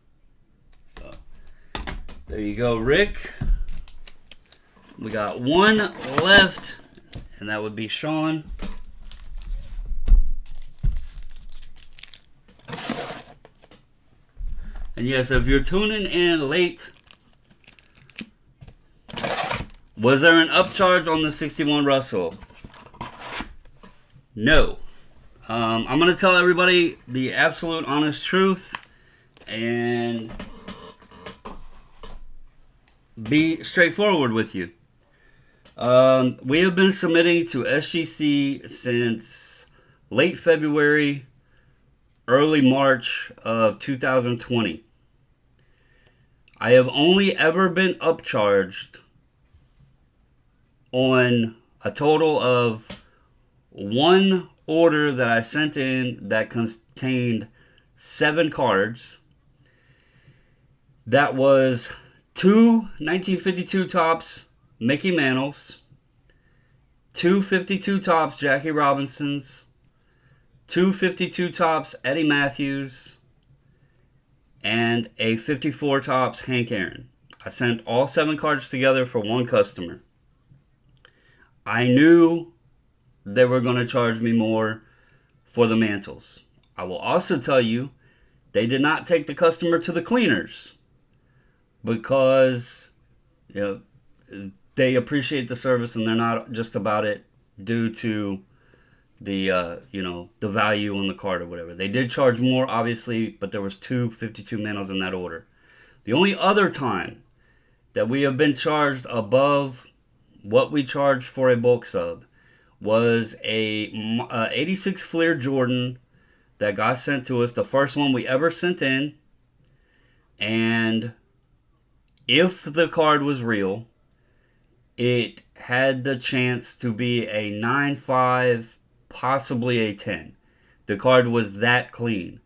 So there you go, Rick. We got 1 left, and that would be Sean. And yes, if you're tuning in late, was there an upcharge on the 61 Russell? No. I'm going to tell everybody the absolute honest truth and be straightforward with you. We have been submitting to SGC since late February, early March of 2020. I have only ever been upcharged on a total of 1 order that I sent in that contained 7 cards. That was 2 1952 Topps Mickey Mantles, 2 52 Topps Jackie Robinsons, 2 52 Topps Eddie Matthews, and a 54 Tops Hank Aaron. I sent all 7 cards together for one customer. I knew they were going to charge me more for the mantles. I will also tell you, they did not take the customer to the cleaners because, you know, they appreciate the service and they're not just about it due to the the value on the card or whatever. They did charge more, obviously, but there was 252 mantles in that order. The only other time that we have been charged above what we charged for a bulk sub was a 86 Fleer Jordan that got sent to us, the first one we ever sent in. And if the card was real, it had the chance to be a 9.5, possibly a 10. The card was that clean.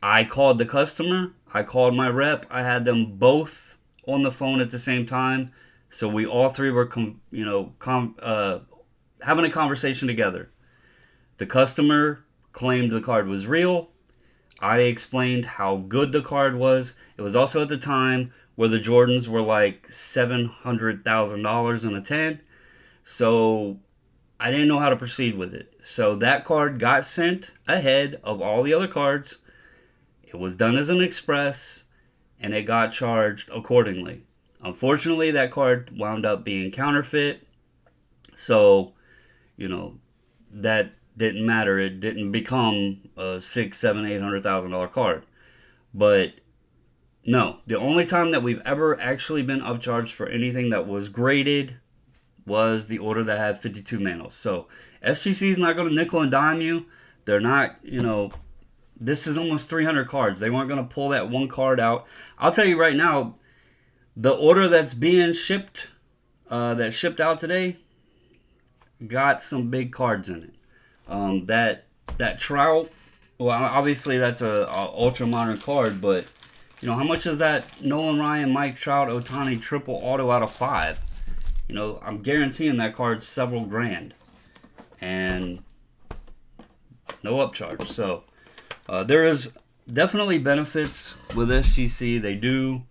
I called the customer, I called my rep, I had them both on the phone at the same time, so we all three were having a conversation together. The customer claimed the card was real. I explained how good the card was. It was also at the time where the Jordans were like $700,000 in a 10. So I didn't know how to proceed with it. So that card got sent ahead of all the other cards. It was done as an express, and it got charged accordingly. Unfortunately, that card wound up being counterfeit. So, that didn't matter. It didn't become a $600,000, $700,000, $800,000 card. But no, the only time that we've ever actually been upcharged for anything that was graded was the order that had 52 mantles. So SGC is not going to nickel and dime you. They're not, this is almost 300 cards. They weren't going to pull that one card out. I'll tell you right now, the order that's being shipped, that shipped out today, got some big cards in it. That Trout, well, obviously that's a ultra modern card, but how much is that Nolan Ryan, Mike Trout, Ohtani triple auto out of 5? I'm guaranteeing that card's several grand, and no upcharge. So there is definitely benefits with SGC. They do,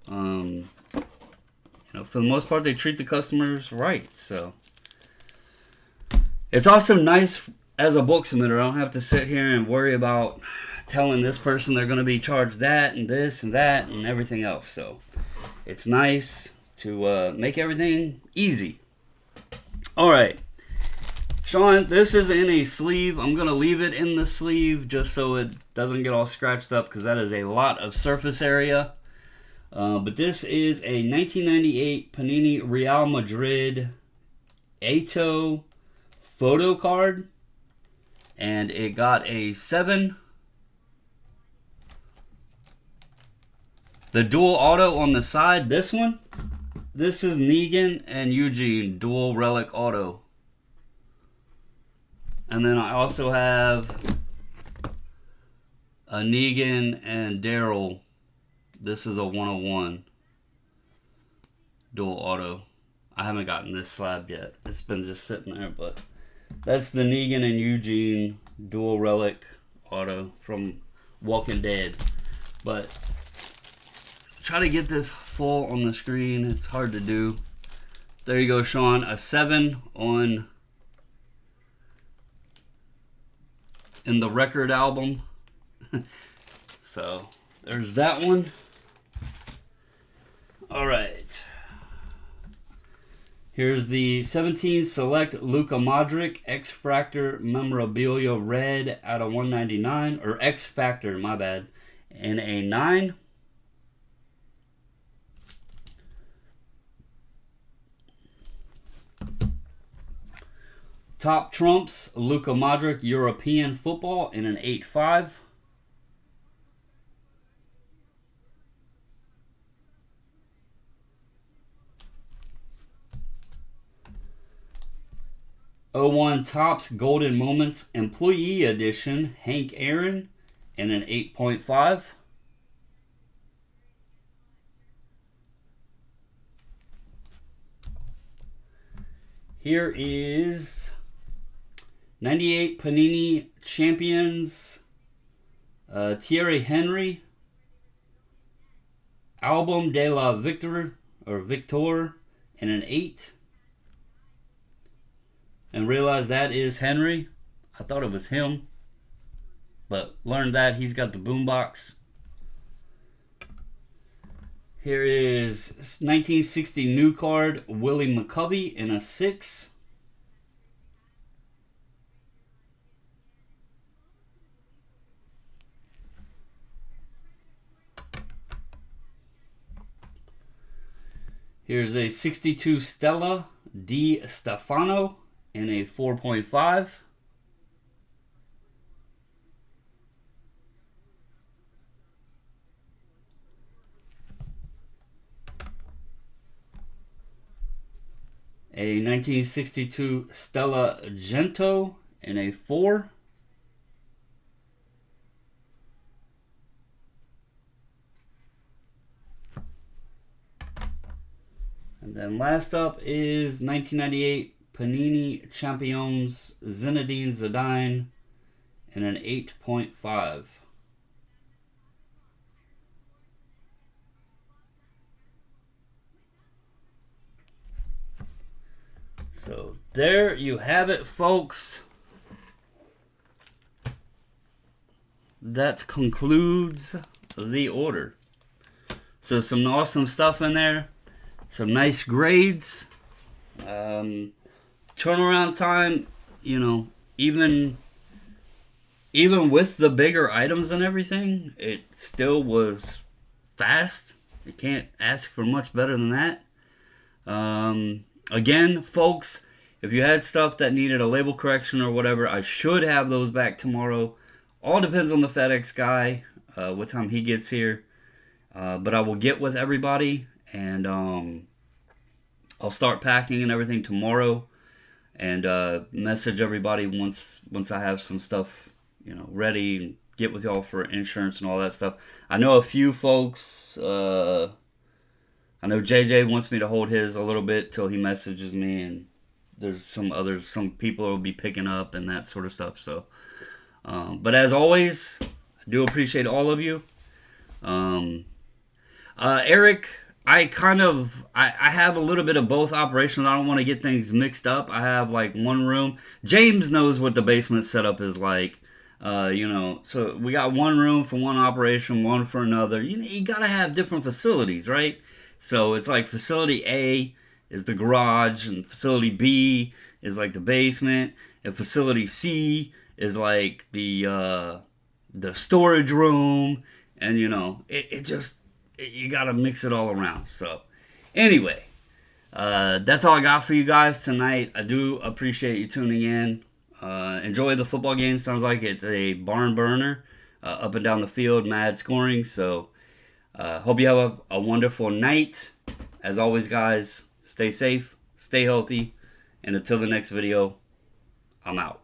for the most part, they treat the customers right. So it's also nice as a book submitter. I don't have to sit here and worry about telling this person they're going to be charged that and this and that and everything else. So it's nice to make everything easy. All right, Sean, this is in a sleeve. I'm going to leave it in the sleeve just so it doesn't get all scratched up, because that is a lot of surface area. But this is a 1998 Panini Real Madrid Eto'o photo card, and it got a 7. The dual auto on the side, this is Negan and Eugene dual relic auto. And then I also have a Negan and Daryl. This is a 101 dual auto. I haven't gotten this slab yet. It's been just sitting there, but that's the Negan and Eugene dual relic auto from Walking Dead. But try to get this full on the screen. It's hard to do. There you go, Sean. A 7 in the record album. So there's that one. All right. Here's the 17 Select Luka Modric X Factor Memorabilia Red out of 199, or X Factor, my bad, in a 9. Top Trumps Luka Modric European Football in an 8.5. '01 Topps Golden Moments Employee Edition Hank Aaron in an 8.5. Here is 98 Panini Champions Thierry Henry Album de la Victor or Victor and an 8. And realized that is Henry. I thought it was him, but learned that he's got the boombox. Here is 1960 new card, Willie McCovey in a 6. Here's a 62 Stella Di Stefano in a 4.5. A 1962 Stella Gento in a 4. And then last up is 1998 Panini Champions Zinedine Zidane in an 8.5. So there you have it, folks. That concludes the order. So some awesome stuff in there. Some nice grades. Turnaround time, you know, even with the bigger items and everything, it still was fast. You can't ask for much better than that. Again, folks, if you had stuff that needed a label correction or whatever, I should have those back tomorrow. All depends on the FedEx guy, what time he gets here. But I will get with everybody, and I'll start packing and everything tomorrow, and message everybody once I have some stuff, you know, ready, and get with y'all for insurance and all that stuff. I know a few folks. I know JJ wants me to hold his a little bit till he messages me, and there's some people will be picking up and that sort of stuff. So, but as always, I do appreciate all of you. Eric, I have a little bit of both operations. I don't want to get things mixed up. I have like one room. James knows what the basement setup is like. You know, so we got one room for one operation, one for another. You gotta have different facilities, right? So it's like facility A is the garage, and facility B is like the basement, and facility C is like the storage room, and you know, you gotta mix it all around. So anyway, that's all I got for you guys tonight. I do appreciate you tuning in. Enjoy the football game. Sounds like it's a barn burner, up and down the field, mad scoring. So hope you have a wonderful night. As always, guys, stay safe, stay healthy, and until the next video, I'm out.